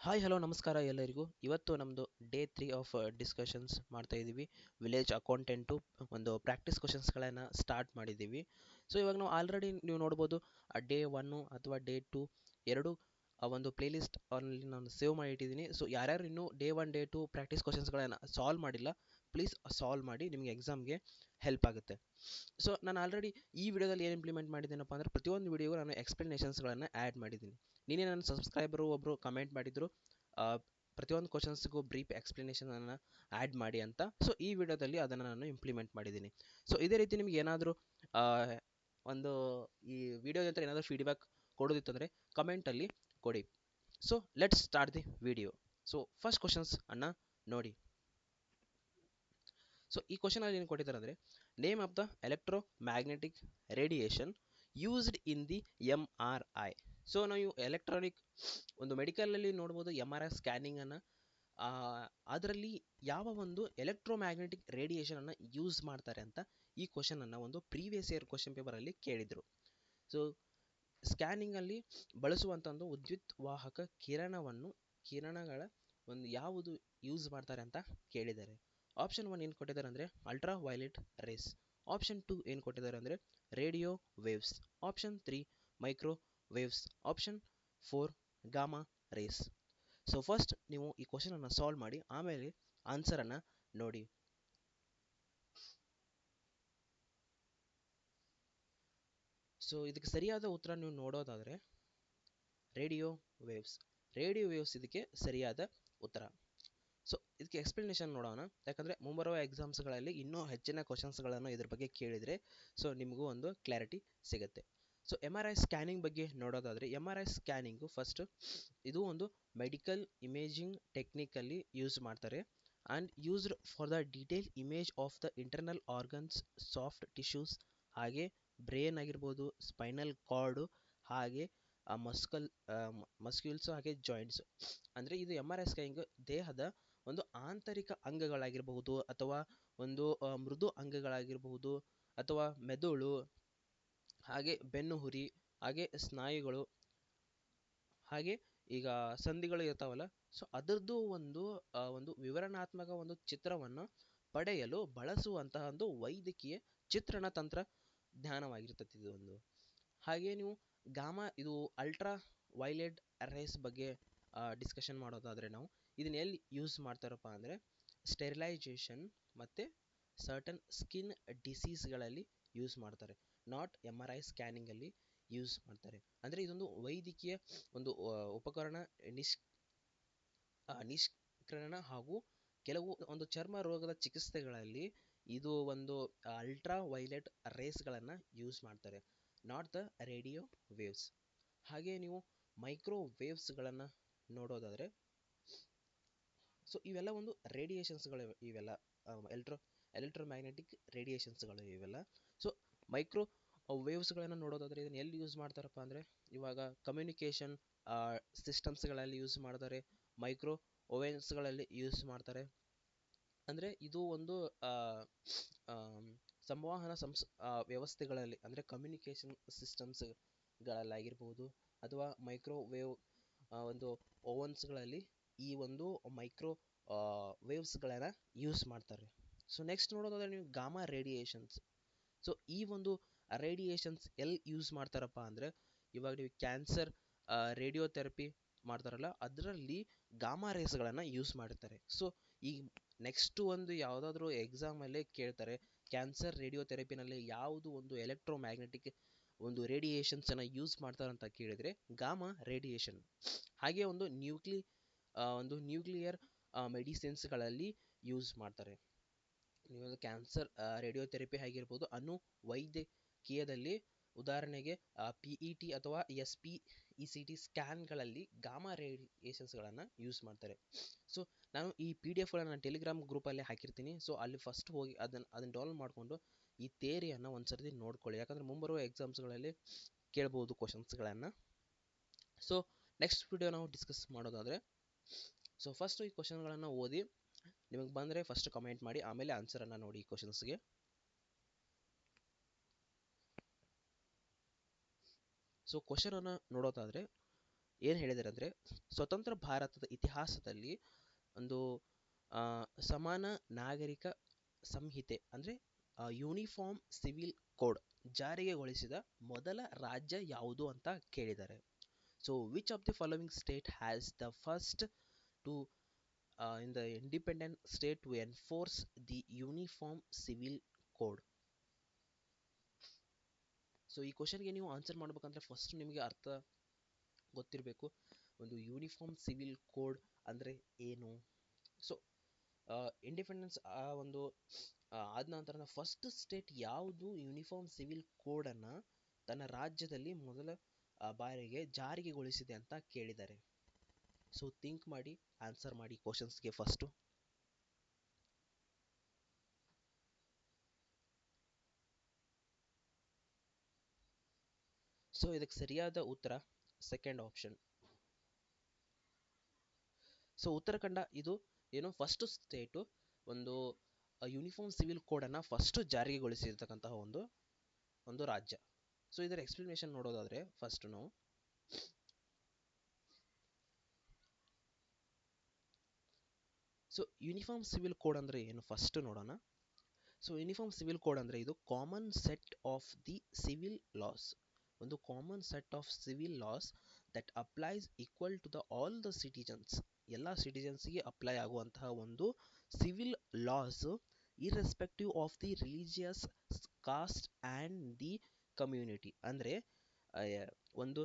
Hi hello ನಮಸ್ಕಾರ ಎಲ್ಲರಿಗೂ. ಇವತ್ತು ನಮ್ಮದು ಡೇ 3 ಆಫ್ ಡಿಸ್ಕಷನ್ಸ್ ಮಾಡ್ತಾ ಇದ್ದೀವಿ. ವಿಲೇಜ್ ಅಕೌಂಟೆಂಟು ಒಂದು ಪ್ರಾಕ್ಟೀಸ್ ಕ್ವಶನ್ಸ್ಗಳನ್ನು ಸ್ಟಾರ್ಟ್ ಮಾಡಿದ್ದೀವಿ. ಸೊ ಇವಾಗ ನಾವು ಆಲ್ರೆಡಿ ನೀವು ನೋಡ್ಬೋದು ಡೇ 1 ಅಥವಾ ಡೇ 2 ಎರಡು ಒಂದು ಪ್ಲೇಲಿಸ್ಟ್ ಅಲ್ಲಿ ನಾನು ಸೇವ್ ಮಾಡಿ ಇಟ್ಟಿದ್ದೀನಿ. ಸೊ ಯಾರ್ಯಾರು ಇನ್ನೂ ಡೇ 1 ಡೇ 2 ಪ್ರಾಕ್ಟೀಸ್ ಕ್ವಶನ್ಸ್ಗಳನ್ನು ಸಾಲ್ವ್ ಮಾಡಿಲ್ಲ, ಪ್ಲೀಸ್ ಸಾಲ್ವ್ ಮಾಡಿ, ನಿಮಗೆ ಎಕ್ಸಾಮ್ಗೆ ಹೆಲ್ಪ್ ಆಗುತ್ತೆ. ಸೊ ನಾನು ಆಲ್ರೆಡಿ ಈ ವಿಡಿಯೋದಲ್ಲಿ ಏನು ಇಂಪ್ಲಿಮೆಂಟ್ ಮಾಡಿದ್ದೀನಪ್ಪ ಅಂದರೆ ಪ್ರತಿಯೊಂದು ವಿಡಿಯೋಗೂ ನಾನು ಎಕ್ಸ್ಪ್ಲನೇಷನ್ಸ್ಗಳನ್ನು ಆ್ಯಡ್ ಮಾಡಿದ್ದೀನಿ. ನೀನೇ ನನ್ನ ಸಬ್ಸ್ಕ್ರೈಬರು ಒಬ್ಬರು ಕಮೆಂಟ್ ಮಾಡಿದ್ರು ಪ್ರತಿಯೊಂದು ಕ್ವಶನ್ಸ್ಗೂ ಬ್ರೀಫ್ ಎಕ್ಸ್ಪ್ಲನೇಷನನ್ನು ಆ್ಯಡ್ ಮಾಡಿ ಅಂತ. ಸೊ ಈ ವಿಡಿಯೋದಲ್ಲಿ ಅದನ್ನು ನಾನು ಇಂಪ್ಲಿಮೆಂಟ್ ಮಾಡಿದ್ದೀನಿ. ಸೊ ಇದೇ ರೀತಿ ನಿಮ್ಗೆ ಏನಾದರೂ ಒಂದು ಈ ವಿಡಿಯೋ ನಂತರ ಏನಾದರೂ ಫೀಡ್ಬ್ಯಾಕ್ ಕೊಡೋದಿತ್ತಂದರೆ ಕಮೆಂಟಲ್ಲಿ ಕೊಡಿ. So let's start the video. So first questions ಅನ್ನು ನೋಡಿ. ಸೊ ಈ ಕ್ವಶನಲ್ಲಿ ಏನು ಕೊಟ್ಟಿದ್ದಾರೆ ಅಂದರೆ, name of the electro magnetic radiation used in the MRI. So ನಾವು ಎಲೆಕ್ಟ್ರಾನಿಕ್ ಒಂದು ಮೆಡಿಕಲಲ್ಲಿ ನೋಡ್ಬೋದು MRI ಸ್ಕ್ಯಾನಿಂಗನ್ನು. ಅದರಲ್ಲಿ ಯಾವ ಒಂದು ಎಲೆಕ್ಟ್ರೋಮ್ಯಾಗ್ನೆಟಿಕ್ ರೇಡಿಯೇಷನನ್ನು ಯೂಸ್ ಮಾಡ್ತಾರೆ ಅಂತ ಈ ಕ್ವಶನನ್ನು ಒಂದು ಪ್ರೀವಿಯಸ್ ಇಯರ್ ಕ್ವಶನ್ ಪೇಪರಲ್ಲಿ ಕೇಳಿದರು. ಸೊ ಸ್ಕ್ಯಾನಿಂಗಲ್ಲಿ ಬಳಸುವಂಥ ಒಂದು ವಿದ್ಯುತ್ ವಾಹಕ ಕಿರಣಗಳ ಒಂದು ಯಾವುದು ಯೂಸ್ ಮಾಡ್ತಾರೆ ಅಂತ ಕೇಳಿದ್ದಾರೆ. ಆಪ್ಷನ್ 1 ಏನು ಕೊಟ್ಟಿದ್ದಾರೆ ಅಂದರೆ ಅಲ್ಟ್ರಾ ವೈಲೆಟ್ ರೇಸ್. ಆಪ್ಷನ್ 2 ಏನು ಕೊಟ್ಟಿದ್ದಾರೆ ಅಂದರೆ radio waves. Option 3 micro waves. Option 4 gamma race. So first ನೀವು ಈ ಕ್ವಶನನ್ನು ಸಾಲ್ವ್ ಮಾಡಿ, ಆಮೇಲೆ ಆನ್ಸರನ್ನು ನೋಡಿ. ಸೊ ಇದಕ್ಕೆ ಸರಿಯಾದ ಉತ್ತರ ನೀವು ನೋಡೋದಾದರೆ ರೇಡಿಯೋ ವೇವ್ಸ್. ರೇಡಿಯೋ ವೇವ್ಸ್ ಇದಕ್ಕೆ ಸರಿಯಾದ ಉತ್ತರ. ಸೊ ಇದಕ್ಕೆ ಎಕ್ಸ್ಪ್ಲನೇಷನ್ ನೋಡೋಣ, ಯಾಕಂದರೆ ಮುಂಬರುವ ಎಕ್ಸಾಮ್ಸ್ಗಳಲ್ಲಿ ಇನ್ನೂ ಹೆಚ್ಚಿನ ಕ್ವಶನ್ಸ್ಗಳನ್ನು ಇದ್ರ ಬಗ್ಗೆ ಕೇಳಿದರೆ ಸೊ ನಿಮಗೂ ಒಂದು ಕ್ಲಾರಿಟಿ ಸಿಗುತ್ತೆ. ಸೊ MRI ಸ್ಕ್ಯಾನಿಂಗ್ ಬಗ್ಗೆ ನೋಡೋದಾದರೆ, MRI ಸ್ಕ್ಯಾನಿಂಗು ಫಸ್ಟ್ ಇದು ಒಂದು ಮೆಡಿಕಲ್ ಇಮೇಜಿಂಗ್ ಟೆಕ್ನಿಕಲ್ಲಿ ಯೂಸ್ ಮಾಡ್ತಾರೆ. And used for the detail image of the internal organs, soft tissues, ಹಾಗೆ ಬ್ರೇನ್ ಆಗಿರ್ಬೋದು, ಸ್ಪೈನಲ್ ಕಾರ್ಡು, ಹಾಗೆ ಮಸ್ಕ್ಯೂಲ್ಸು, ಹಾಗೆ ಜಾಯಿಂಟ್ಸು. ಅಂದರೆ ಇದು MRI ಸ್ಕ್ಯಾನಿಂಗ್ ದೇಹದ ಒಂದು ಆಂತರಿಕ ಅಂಗಗಳಾಗಿರಬಹುದು, ಅಥವಾ ಒಂದು ಮೃದು ಅಂಗಗಳಾಗಿರಬಹುದು, ಅಥವಾ ಮೆದುಳು, ಹಾಗೆ ಬೆನ್ನುಹುರಿ, ಹಾಗೆ ಸ್ನಾಯುಗಳು, ಹಾಗೆ ಈಗ ಸಂಧಿಗಳು ಇರ್ತಾವಲ್ಲ, ಸೊ ಅದರದ್ದು ಒಂದು ವಿವರಣಾತ್ಮಕ ಒಂದು ಚಿತ್ರವನ್ನು ಪಡೆಯಲು ಬಳಸುವಂತಹ ಒಂದು ವೈದ್ಯಕೀಯ ಚಿತ್ರಣ ತಂತ್ರಜ್ಞಾನವಾಗಿರ್ತದೆ ಇದು ಒಂದು. ಹಾಗೆ ನೀವು ಇದು ಅಲ್ಟ್ರಾ ವೈಲೆಟ್ ರೇಸ್ ಬಗ್ಗೆ ಡಿಸ್ಕಷನ್ ಮಾಡೋದಾದರೆ, ನಾವು ಇದನ್ನ ಎಲ್ಲಿ ಯೂಸ್ ಮಾಡ್ತಾರಪ್ಪ ಅಂದರೆ ಸ್ಟೆರಿಲೈಜೇಷನ್ ಮತ್ತು ಸರ್ಟನ್ ಸ್ಕಿನ್ ಡಿಸೀಸ್ಗಳಲ್ಲಿ ಯೂಸ್ ಮಾಡ್ತಾರೆ. ನಾಟ್ MRI ಸ್ಕ್ಯಾನಿಂಗಲ್ಲಿ ಯೂಸ್ ಮಾಡ್ತಾರೆ. ಅಂದರೆ ಇದೊಂದು ವೈದ್ಯಕೀಯ ಒಂದು ಉಪಕರಣ, ನಿಷ್ಕರಣ ಹಾಗೂ ಕೆಲವು ಒಂದು ಚರ್ಮ ರೋಗದ ಚಿಕಿತ್ಸೆಗಳಲ್ಲಿ ಇದು ಒಂದು ಅಲ್ಟ್ರಾ ವೈಲೆಟ್ ರೇಸ್ಗಳನ್ನು ಯೂಸ್ ಮಾಡ್ತಾರೆ, ನಾಟ್ ದ ರೇಡಿಯೋ ವೇವ್ಸ್. ಹಾಗೆ ನೀವು ಮೈಕ್ರೋ ವೇವ್ಸ್ಗಳನ್ನು ನೋಡೋದಾದರೆ, ಸೊ ಇವೆಲ್ಲ ಒಂದು ರೇಡಿಯೇಷನ್ಸ್ಗಳು, ಇವೆಲ್ಲ ಎಲೆಕ್ಟ್ರೋಮ್ಯಾಗ್ನೆಟಿಕ್ ರೇಡಿಯೇಷನ್ಸ್ಗಳು ಇವೆಲ್ಲ. ಸೊ ಮೈಕ್ರೋ ವೇವ್ಸ್ಗಳನ್ನು ನೋಡೋದಾದರೆ ಇದನ್ನು ಎಲ್ಲಿ ಯೂಸ್ ಮಾಡ್ತಾರಪ್ಪ ಅಂದರೆ, ಇವಾಗ ಕಮ್ಯುನಿಕೇಷನ್ ಸಿಸ್ಟಮ್ಸ್ಗಳಲ್ಲಿ ಯೂಸ್ ಮಾಡ್ತಾರೆ, ಮೈಕ್ರೋ ಓವೆನ್ಸ್ಗಳಲ್ಲಿ ಯೂಸ್ ಮಾಡ್ತಾರೆ. ಅಂದರೆ ಇದು ಒಂದು ಸಂವಹನ ವ್ಯವಸ್ಥೆಗಳಲ್ಲಿ, ಅಂದರೆ ಕಮ್ಯುನಿಕೇಷನ್ ಸಿಸ್ಟಮ್ಸ್ಗಳಲ್ಲಾಗಿರ್ಬೋದು, ಅಥವಾ ಮೈಕ್ರೋವೇವ್ ಒಂದು ಓವನ್ಸ್ಗಳಲ್ಲಿ ಈ ಒಂದು ಮೈಕ್ರೋ ವೇವ್ಸ್ಗಳನ್ನು ಯೂಸ್ ಮಾಡ್ತಾರೆ. ಸೊ ನೆಕ್ಸ್ಟ್ ನೋಡೋದಾದರೆ ನೀವು ಗಾಮಾ ರೇಡಿಯೇಷನ್ಸ್. ಸೊ ಈ ಒಂದು ರೇಡಿಯೇಷನ್ಸ್ ಎಲ್ಲಿ ಯೂಸ್ ಮಾಡ್ತಾರಪ್ಪ ಅಂದರೆ, ಇವಾಗ ನೀವು ಕ್ಯಾನ್ಸರ್ ರೇಡಿಯೋಥೆರಪಿ ಮಾಡ್ತಾರಲ್ಲ, ಅದರಲ್ಲಿ ಗಾಮಾ ರೇಸ್ಗಳನ್ನು ಯೂಸ್ ಮಾಡ್ತಾರೆ. ಸೊ ಈ ನೆಕ್ಸ್ಟ್ ಒಂದು ಯಾವುದಾದ್ರೂ ಎಕ್ಸಾಮಲ್ಲೇ ಕೇಳ್ತಾರೆ, ಕ್ಯಾನ್ಸರ್ ರೇಡಿಯೋಥೆರಪಿನಲ್ಲಿ ಯಾವುದು ಒಂದು ಎಲೆಕ್ಟ್ರೋಮ್ಯಾಗ್ನೆಟಿಕ್ ಒಂದು ರೇಡಿಯೇಷನ್ಸನ್ನು ಯೂಸ್ ಮಾಡ್ತಾರಂತ ಕೇಳಿದರೆ ಗಾಮಾ ರೇಡಿಯೇಷನ್. ಹಾಗೆ ಒಂದು ನ್ಯೂಕ್ಲಿಯರ್ ಮೆಡಿಸಿನ್ಸ್ಗಳಲ್ಲಿ ಯೂಸ್ ಮಾಡ್ತಾರೆ. ನೀವು ಕ್ಯಾನ್ಸರ್ ರೇಡಿಯೋಥೆರಪಿ ಆಗಿರ್ಬೋದು, ವೈದ್ಯಕೀಯದಲ್ಲಿ ಉದಾಹರಣೆಗೆ PET ಅಥವಾ SPECT ಸ್ಕ್ಯಾನ್ಗಳಲ್ಲಿ ಗಾಮಾ ರೇಡಿಯೇಷನ್ಸ್ಗಳನ್ನು ಯೂಸ್ ಮಾಡ್ತಾರೆ. ಸೊ ನಾನು ಈ PDF ನಾನು ಟೆಲಿಗ್ರಾಮ್ ಗ್ರೂಪಲ್ಲಿ ಹಾಕಿರ್ತೀನಿ. ಸೊ ಅಲ್ಲಿ ಫಸ್ಟ್ ಹೋಗಿ ಅದನ್ನು ಡೌನ್ಲೋಡ್ ಮಾಡಿಕೊಂಡು ಈ ಥಿಯರಿಯನ್ನು ಒಂದ್ಸರ್ತಿ ನೋಡ್ಕೊಳ್ಳಿ, ಯಾಕಂದರೆ ಮುಂಬರುವ ಎಕ್ಸಾಮ್ಸ್ಗಳಲ್ಲಿ ಕೇಳ್ಬೋದು ಕ್ವಶನ್ಸ್ಗಳನ್ನು. ಸೊ ನೆಕ್ಸ್ಟ್ ವಿಡಿಯೋ ನಾವು ಡಿಸ್ಕಸ್ ಮಾಡೋದಾದರೆ, ಸೊ ಫಸ್ಟು ಈ ಕ್ವಶನ್ಗಳನ್ನು ಓದಿ, ನಿಮಗೆ ಬಂದರೆ ಫಸ್ಟ್ ಕಮೆಂಟ್ ಮಾಡಿ, ಆಮೇಲೆ ಆನ್ಸರನ್ನು ನೋಡಿ ಈ ಕ್ವಶನ್ಸ್ಗೆ. ಸೊ ಕ್ವಶನನ್ನು ನೋಡೋದಾದರೆ, ಏನು ಹೇಳಿದ್ದಾರೆ ಅಂದರೆ, ಸ್ವತಂತ್ರ ಭಾರತದ ಇತಿಹಾಸದಲ್ಲಿ ಒಂದು ಆ, ಸಮಾನ ನಾಗರಿಕ ಸಂಹಿತೆ ಅಂದರೆ ಯೂನಿಫಾರ್ಮ್ ಸಿವಿಲ್ ಕೋಡ್ ಜಾರಿಗೆಗೊಳಿಸಿದ ಮೊದಲ ರಾಜ್ಯ ಯಾವುದು ಅಂತ ಕೇಳಿದ್ದಾರೆ. So which of the following state has the first to in the independent state to enforce the uniform civil code? So ಈ ಕ್ವಶನ್ಗೆ ನೀವು ಆನ್ಸರ್ ಮಾಡ್ಬೇಕಂದ್ರೆ ಫಸ್ಟ್ ನಿಮಗೆ ಅರ್ಥ ಗೊತ್ತಿರಬೇಕು, ಒಂದು ಯೂನಿಫಾರ್ಮ್ ಸಿವಿಲ್ ಕೋಡ್ ಅಂದರೆ ಏನು. ಸೊ ಇಂಡಿಪೆಂಡೆನ್ಸ್ ಒಂದು ಆದ ನಂತರ ಫಸ್ಟ್ ಸ್ಟೇಟ್ ಯಾವುದು ಯೂನಿಫಾರ್ಮ್ ಸಿವಿಲ್ ಕೋಡನ್ನು ತನ್ನ ರಾಜ್ಯದಲ್ಲಿ ಮೊದಲ ಬಾರಿಗೆ ಜಾರಿಗೆಗೊಳಿಸಿದೆ ಅಂತ ಕೇಳಿದ್ದಾರೆ. ಸೊ ಥಿಂಕ್ ಮಾಡಿ ಆನ್ಸರ್ ಮಾಡಿ ಕ್ವಶನ್ಸ್ಗೆ ಫಸ್ಟು. ಸೊ ಇದಕ್ಕೆ ಸರಿಯಾದ ಉತ್ತರ ಸೆಕೆಂಡ್ ಆಪ್ಷನ್. ಸೊ ಉತ್ತರಾಖಂಡ ಇದು ಏನು ಫಸ್ಟ್ ಸ್ಟೇಟು ಒಂದು ಯೂನಿಫಾರ್ಮ್ ಸಿವಿಲ್ ಕೋಡನ್ನು ಫಸ್ಟ್ ಜಾರಿಗೆಗೊಳಿಸಿರ್ತಕ್ಕಂತಹ ಒಂದು ರಾಜ್ಯ. ಸೊ ಇದರ ಎಕ್ಸ್ಪ್ಲನೇಷನ್ ನೋಡೋದಾದ್ರೆ ಫಸ್ಟ್ ನಾವು ಸೊ ಯೂನಿಫಾರ್ಮ್ ಸಿವಿಲ್ ಕೋಡ್ ಅಂದರೆ ಏನು ಫಸ್ಟ್ ನೋಡೋಣ. ಸೊ ಯೂನಿಫಾರ್ಮ್ ಸಿವಿಲ್ ಕೋಡ್ ಅಂದರೆ ಇದು common set of the civil laws, ಒಂದು common set of civil laws that applies equal to the all the citizens, ಎಲ್ಲ ಸಿಟಿಜನ್ಸ್ಗೆ ಅಪ್ಲೈ ಆಗುವಂತಹ ಒಂದು civil laws irrespective of the religious caste and the community. ಅಂದರೆ ಒಂದು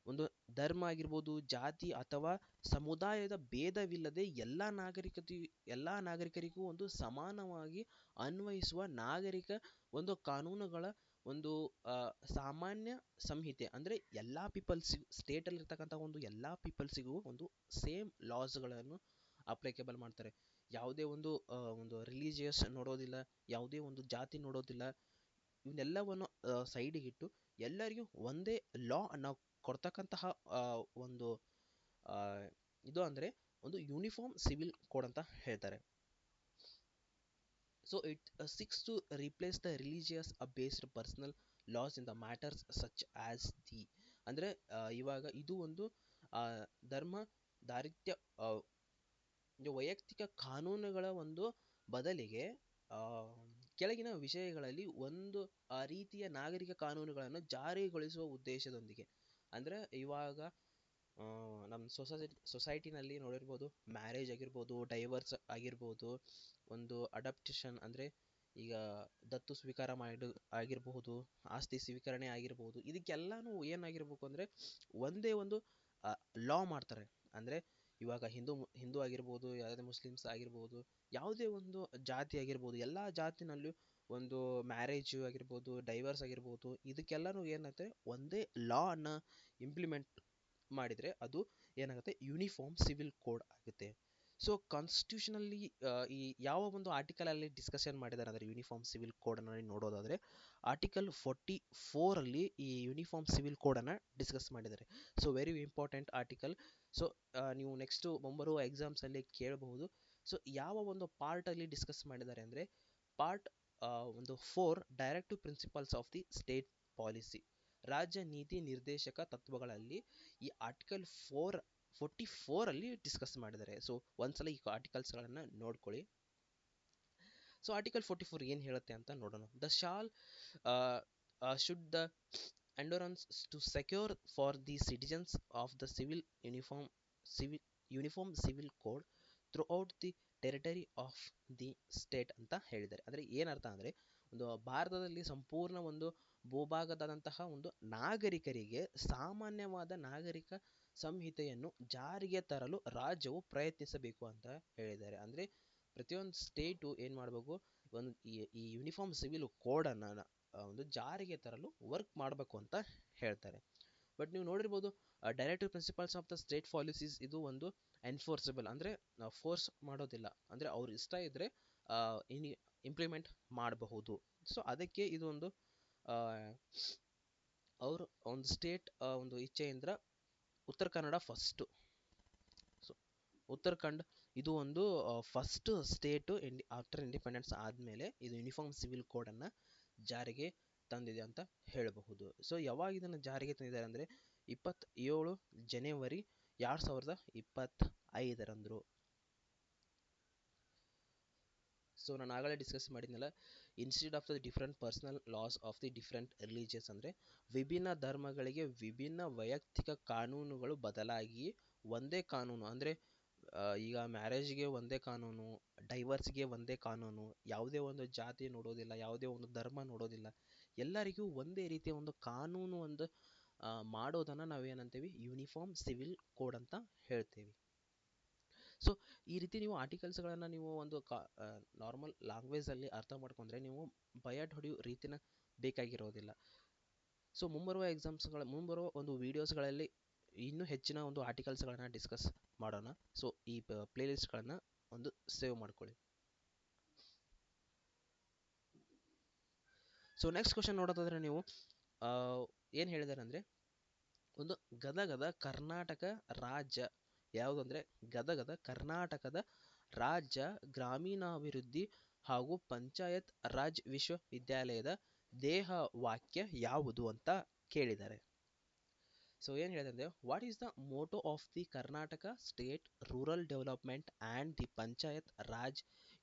ಒಂದು ಧರ್ಮ ಆಗಿರ್ಬೋದು, ಜಾತಿ ಅಥವಾ ಸಮುದಾಯದ ಭೇದವಿಲ್ಲದೆ ಎಲ್ಲ ನಾಗರಿಕರಿಗೂ ಒಂದು ಸಮಾನವಾಗಿ ಅನ್ವಯಿಸುವ ನಾಗರಿಕ ಒಂದು ಕಾನೂನುಗಳ ಒಂದು ಸಾಮಾನ್ಯ ಸಂಹಿತೆ. ಅಂದರೆ ಎಲ್ಲ ಪೀಪಲ್ಸಿಗೂ ಸ್ಟೇಟಲ್ಲಿರ್ತಕ್ಕಂಥ ಒಂದು ಎಲ್ಲ ಪೀಪಲ್ಸಿಗೂ ಒಂದು ಸೇಮ್ ಲಾಸ್ಗಳನ್ನು ಅಪ್ಲಿಕೇಬಲ್ ಮಾಡ್ತಾರೆ. ಯಾವುದೇ ಒಂದು ರಿಲಿಜಿಯಸ್ ನೋಡೋದಿಲ್ಲ, ಯಾವುದೇ ಒಂದು ಜಾತಿ ನೋಡೋದಿಲ್ಲ, ಇವನ್ನೆಲ್ಲವನ್ನು ಸೈಡಿಗಿಟ್ಟು ಎಲ್ಲರಿಗೂ ಒಂದೇ ಲಾ ಅನ್ನು ಕೊಡ್ತಕ್ಕಂತಹ ಒಂದು ಇದು ಅಂದರೆ ಒಂದು ಯೂನಿಫಾರ್ಮ್ ಸಿವಿಲ್ ಕೋಡ್ ಅಂತ ಹೇಳ್ತಾರೆ. So it seeks to replace the religious based personal laws in the matters such as the. ಅಂದರೆ ಇವಾಗ ಇದು ಒಂದು ಧರ್ಮ ದಾರಿತ್ಯ ವೈಯಕ್ತಿಕ ಕಾನೂನುಗಳ ಒಂದು ಬದಲಿಗೆ ಕೆಳಗಿನ ವಿಷಯಗಳಲ್ಲಿ ಒಂದು ರೀತಿಯ ನಾಗರಿಕ ಕಾನೂನುಗಳನ್ನು ಜಾರಿಗೊಳಿಸುವ ಉದ್ದೇಶದೊಂದಿಗೆ. ಅಂದರೆ ಇವಾಗ ನಮ್ಮ ಸೊಸೈಟಿನಲ್ಲಿ ನೋಡಿರ್ಬೋದು, ಮ್ಯಾರೇಜ್ ಆಗಿರ್ಬೋದು, ಡೈವರ್ಸ್ ಆಗಿರ್ಬೋದು, ಒಂದು ಅಡಾಪ್ಟೇಷನ್ ಅಂದರೆ ಈಗ ದತ್ತು ಸ್ವೀಕಾರ ಆಗಿರಬಹುದು, ಆಸ್ತಿ ಸ್ವೀಕರಣೆ ಆಗಿರ್ಬೋದು, ಇದಕ್ಕೆಲ್ಲನೂ ಏನಾಗಿರ್ಬೇಕು ಅಂದರೆ ಒಂದೇ ಒಂದು ಲಾ ಮಾಡ್ತಾರೆ. ಅಂದರೆ ಇವಾಗ ಹಿಂದೂ ಆಗಿರ್ಬೋದು, ಯಾವುದೇ ಮುಸ್ಲಿಮ್ಸ್ ಆಗಿರ್ಬೋದು, ಯಾವುದೇ ಒಂದು ಜಾತಿ ಆಗಿರ್ಬೋದು, ಎಲ್ಲ ಜಾತಿನಲ್ಲೂ ಒಂದು ಮ್ಯಾರೇಜ್ ಆಗಿರ್ಬೋದು, ಡೈವರ್ಸ್ ಆಗಿರ್ಬೋದು, ಇದಕ್ಕೆಲ್ಲನೂ ಏನಾಗುತ್ತೆ ಒಂದೇ ಲಾ ಅನ್ನು ಇಂಪ್ಲಿಮೆಂಟ್ ಮಾಡಿದರೆ ಅದು ಏನಾಗುತ್ತೆ ಯೂನಿಫಾರ್ಮ್ ಸಿವಿಲ್ ಕೋಡ್ ಆಗುತ್ತೆ. ಸೊ ಕಾನ್ಸ್ಟಿಟ್ಯೂಷನಲ್ಲಿ ಈ ಯಾವ ಒಂದು ಆರ್ಟಿಕಲಲ್ಲಿ ಡಿಸ್ಕಷನ್ ಮಾಡಿದ್ದಾರೆ ಅಂದರೆ ಯೂನಿಫಾರ್ಮ್ ಸಿವಿಲ್ ಕೋಡನ್ನು ನೋಡೋದಾದರೆ ಆರ್ಟಿಕಲ್ 44 ಈ ಯೂನಿಫಾರ್ಮ್ ಸಿವಿಲ್ ಕೋಡನ್ನು ಡಿಸ್ಕಸ್ ಮಾಡಿದ್ದಾರೆ. So very important article. So ನೀವು ನೆಕ್ಸ್ಟ್ ಮುಂಬರುವ ಎಕ್ಸಾಮ್ಸಲ್ಲಿ ಕೇಳಬಹುದು. ಸೊ ಯಾವ ಒಂದು ಪಾರ್ಟಲ್ಲಿ ಡಿಸ್ಕಸ್ ಮಾಡಿದ್ದಾರೆ ಅಂದರೆ part 4 directive principles of the state policy, ರಾಜ್ಯ ನೀತಿ ನಿರ್ದೇಶಕ ತತ್ವಗಳಲ್ಲಿ ಈ ಆರ್ಟಿಕಲ್ 44 ಡಿಸ್ಕಸ್ ಮಾಡಿದ್ದಾರೆ. ಸೊ ಒಂದ್ಸಲ ಈ ಆರ್ಟಿಕಲ್ಸ್ಗಳನ್ನು ನೋಡ್ಕೊಳ್ಳಿ. ಸೊ ಆರ್ಟಿಕಲ್ 44 ಏನು ಹೇಳುತ್ತೆ ಅಂತ ನೋಡೋಣ. The shall should the endurance to secure for the citizens of the uniform civil code throughout the territory of the state ಅಂತ ಹೇಳಿದ್ದಾರೆ. ಅಂದರೆ ಏನರ್ಥ ಅಂದರೆ ಒಂದು ಭಾರತದಲ್ಲಿ ಸಂಪೂರ್ಣ ಒಂದು ಭೂಭಾಗದಾದಂತಹ ಒಂದು ನಾಗರಿಕರಿಗೆ ಸಾಮಾನ್ಯವಾದ ನಾಗರಿಕ ಸಂಹಿತೆಯನ್ನು ಜಾರಿಗೆ ತರಲು ರಾಜ್ಯವು ಪ್ರಯತ್ನಿಸಬೇಕು ಅಂತ ಹೇಳಿದ್ದಾರೆ. ಅಂದರೆ ಪ್ರತಿಯೊಂದು ಸ್ಟೇಟು ಏನು ಮಾಡಬೇಕು, ಒಂದು ಈ ಯೂನಿಫಾರ್ಮ್ ಸಿವಿಲ್ ಕೋಡನ್ನು ಒಂದು ಜಾರಿಗೆ ತರಲು ವರ್ಕ್ ಮಾಡಬೇಕು ಅಂತ ಹೇಳ್ತಾರೆ. ಬಟ್ ನೀವು ನೋಡಿರ್ಬೋದು directive principles of the state policies ಇದು ಒಂದು ಎನ್ಫೋರ್ಸಬಲ್, ಅಂದರೆ ಫೋರ್ಸ್ ಮಾಡೋದಿಲ್ಲ, ಅಂದರೆ ಅವ್ರ ಇಷ್ಟ ಇದ್ದರೆ ಇಂಪ್ಲಿಮೆಂಟ್ ಮಾಡಬಹುದು. ಸೊ ಅದಕ್ಕೆ ಇದು ಒಂದು ಅವರು ಒಂದು ಸ್ಟೇಟ್ ಒಂದು ಇಚ್ಛೆಯಿಂದ ಉತ್ತರ ಕನ್ನಡ ಫಸ್ಟು. ಸೊ ಉತ್ತರಾಖಂಡ್ ಇದು ಒಂದು ಫಸ್ಟ್ ಸ್ಟೇಟು ಆಫ್ಟರ್ ಇಂಡಿಪೆಂಡೆನ್ಸ್ ಆದಮೇಲೆ ಇದು ಯೂನಿಫಾರ್ಮ್ ಸಿವಿಲ್ ಕೋಡನ್ನು ಜಾರಿಗೆ ತಂದಿದೆ ಅಂತ ಹೇಳಬಹುದು. ಸೊ ಯಾವಾಗ ಇದನ್ನು ಜಾರಿಗೆ ತಂದಿದ್ದಾರೆ ಅಂದರೆ 27 ಜನವರಿ 2025ರಂದು. ಸೊ ನಾನು ಆಗಲೇ ಡಿಸ್ಕಸ್ ಮಾಡಿದ್ನಲ್ಲ, institute of the different personal laws of the different religious, ಅಂದರೆ ವಿಭಿನ್ನ ಧರ್ಮಗಳಿಗೆ ವಿಭಿನ್ನ ವೈಯಕ್ತಿಕ ಕಾನೂನುಗಳು ಬದಲಾಗಿ ಒಂದೇ ಕಾನೂನು, ಅಂದರೆ ಈಗ ಮ್ಯಾರೇಜ್ಗೆ ಒಂದೇ ಕಾನೂನು, ಡೈವರ್ಸ್ಗೆ ಒಂದೇ ಕಾನೂನು, ಯಾವುದೇ ಒಂದು ಜಾತಿ ನೋಡೋದಿಲ್ಲ, ಯಾವುದೇ ಒಂದು ಧರ್ಮ ನೋಡೋದಿಲ್ಲ, ಎಲ್ಲರಿಗೂ ಒಂದೇ ರೀತಿಯ ಒಂದು ಕಾನೂನು ಒಂದು ಮಾಡೋದನ್ನು ನಾವೇನಂತೀವಿ, ಯೂನಿಫಾರ್ಮ್ ಸಿವಿಲ್ ಕೋಡ್ ಅಂತ ಹೇಳ್ತೀವಿ. ಸೊ ಈ ರೀತಿ ನೀವು ಆರ್ಟಿಕಲ್ಸ್ಗಳನ್ನು ನೀವು ಒಂದು ನಾರ್ಮಲ್ ಲ್ಯಾಂಗ್ವೇಜಲ್ಲಿ ಅರ್ಥ ಮಾಡ್ಕೊಂಡ್ರೆ ನೀವು ಬಯಾಟ್ ಹೊಡೆಯೋ ರೀತಿನ ಬೇಕಾಗಿರೋದಿಲ್ಲ. ಸೊ ಮುಂಬರುವ ಒಂದು ವಿಡಿಯೋಸ್ಗಳಲ್ಲಿ ಇನ್ನೂ ಹೆಚ್ಚಿನ ಒಂದು ಆರ್ಟಿಕಲ್ಸ್ಗಳನ್ನು ಡಿಸ್ಕಸ್ ಮಾಡೋಣ. ಸೊ ಈ ಪ್ಲೇಲಿಸ್ಟ್ಗಳನ್ನು ಒಂದು ಸೇವ್ ಮಾಡ್ಕೊಳ್ಳಿ. ಸೊ ನೆಕ್ಸ್ಟ್ ಕ್ವಶನ್ ನೋಡೋದಾದ್ರೆ ನೀವು ಏನು ಹೇಳಿದ್ದಾರೆ ಅಂದರೆ, ಒಂದು ಗದಗದ ಕರ್ನಾಟಕ ರಾಜ್ಯ ಯಾವುದಂದರೆ, ಗದಗದ ಕರ್ನಾಟಕದ ರಾಜ್ಯ ಗ್ರಾಮೀಣಾಭಿವೃದ್ಧಿ ಹಾಗೂ ಪಂಚಾಯತ್ ರಾಜ್ ವಿಶ್ವವಿದ್ಯಾಲಯದ ದೇಹ ವಾಕ್ಯ ಯಾವುದು ಅಂತ ಕೇಳಿದ್ದಾರೆ. ಸೊ ಏನು ಹೇಳಿದೆ, what is the motto of the Karnataka state rural development and the Panchayat Raj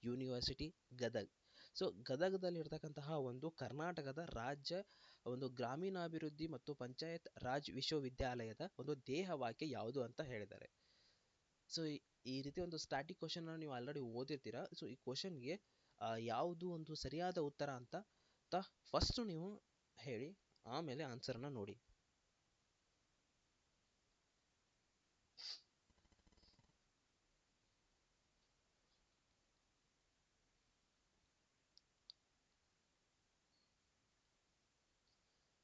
university Gadag. So ಗದಗದಲ್ಲಿರ್ತಕ್ಕಂತಹ ಒಂದು ಕರ್ನಾಟಕದ ರಾಜ್ಯ ಒಂದು ಗ್ರಾಮೀಣಾಭಿವೃದ್ಧಿ ಮತ್ತು ಪಂಚಾಯತ್ ರಾಜ್ ವಿಶ್ವವಿದ್ಯಾಲಯದ ಒಂದು ದೇಹವಾಕ್ಯ ಯಾವುದು ಅಂತ ಹೇಳಿದ್ದಾರೆ. ಸೊ ಈ ರೀತಿ ಒಂದು ಸ್ಟ್ಯಾಟಿಕ್ ಕ್ವಶನ್ ನೀವು ಆಲ್ರೆಡಿ ಓದಿರ್ತೀರಾ. ಸೊ ಈ ಕ್ವಶನ್ಗೆ ಯಾವುದು ಒಂದು ಸರಿಯಾದ ಉತ್ತರ ಅಂತ ಫಸ್ಟ್ ನೀವು ಹೇಳಿ, ಆಮೇಲೆ ಆನ್ಸರ್ನ ನೋಡಿ.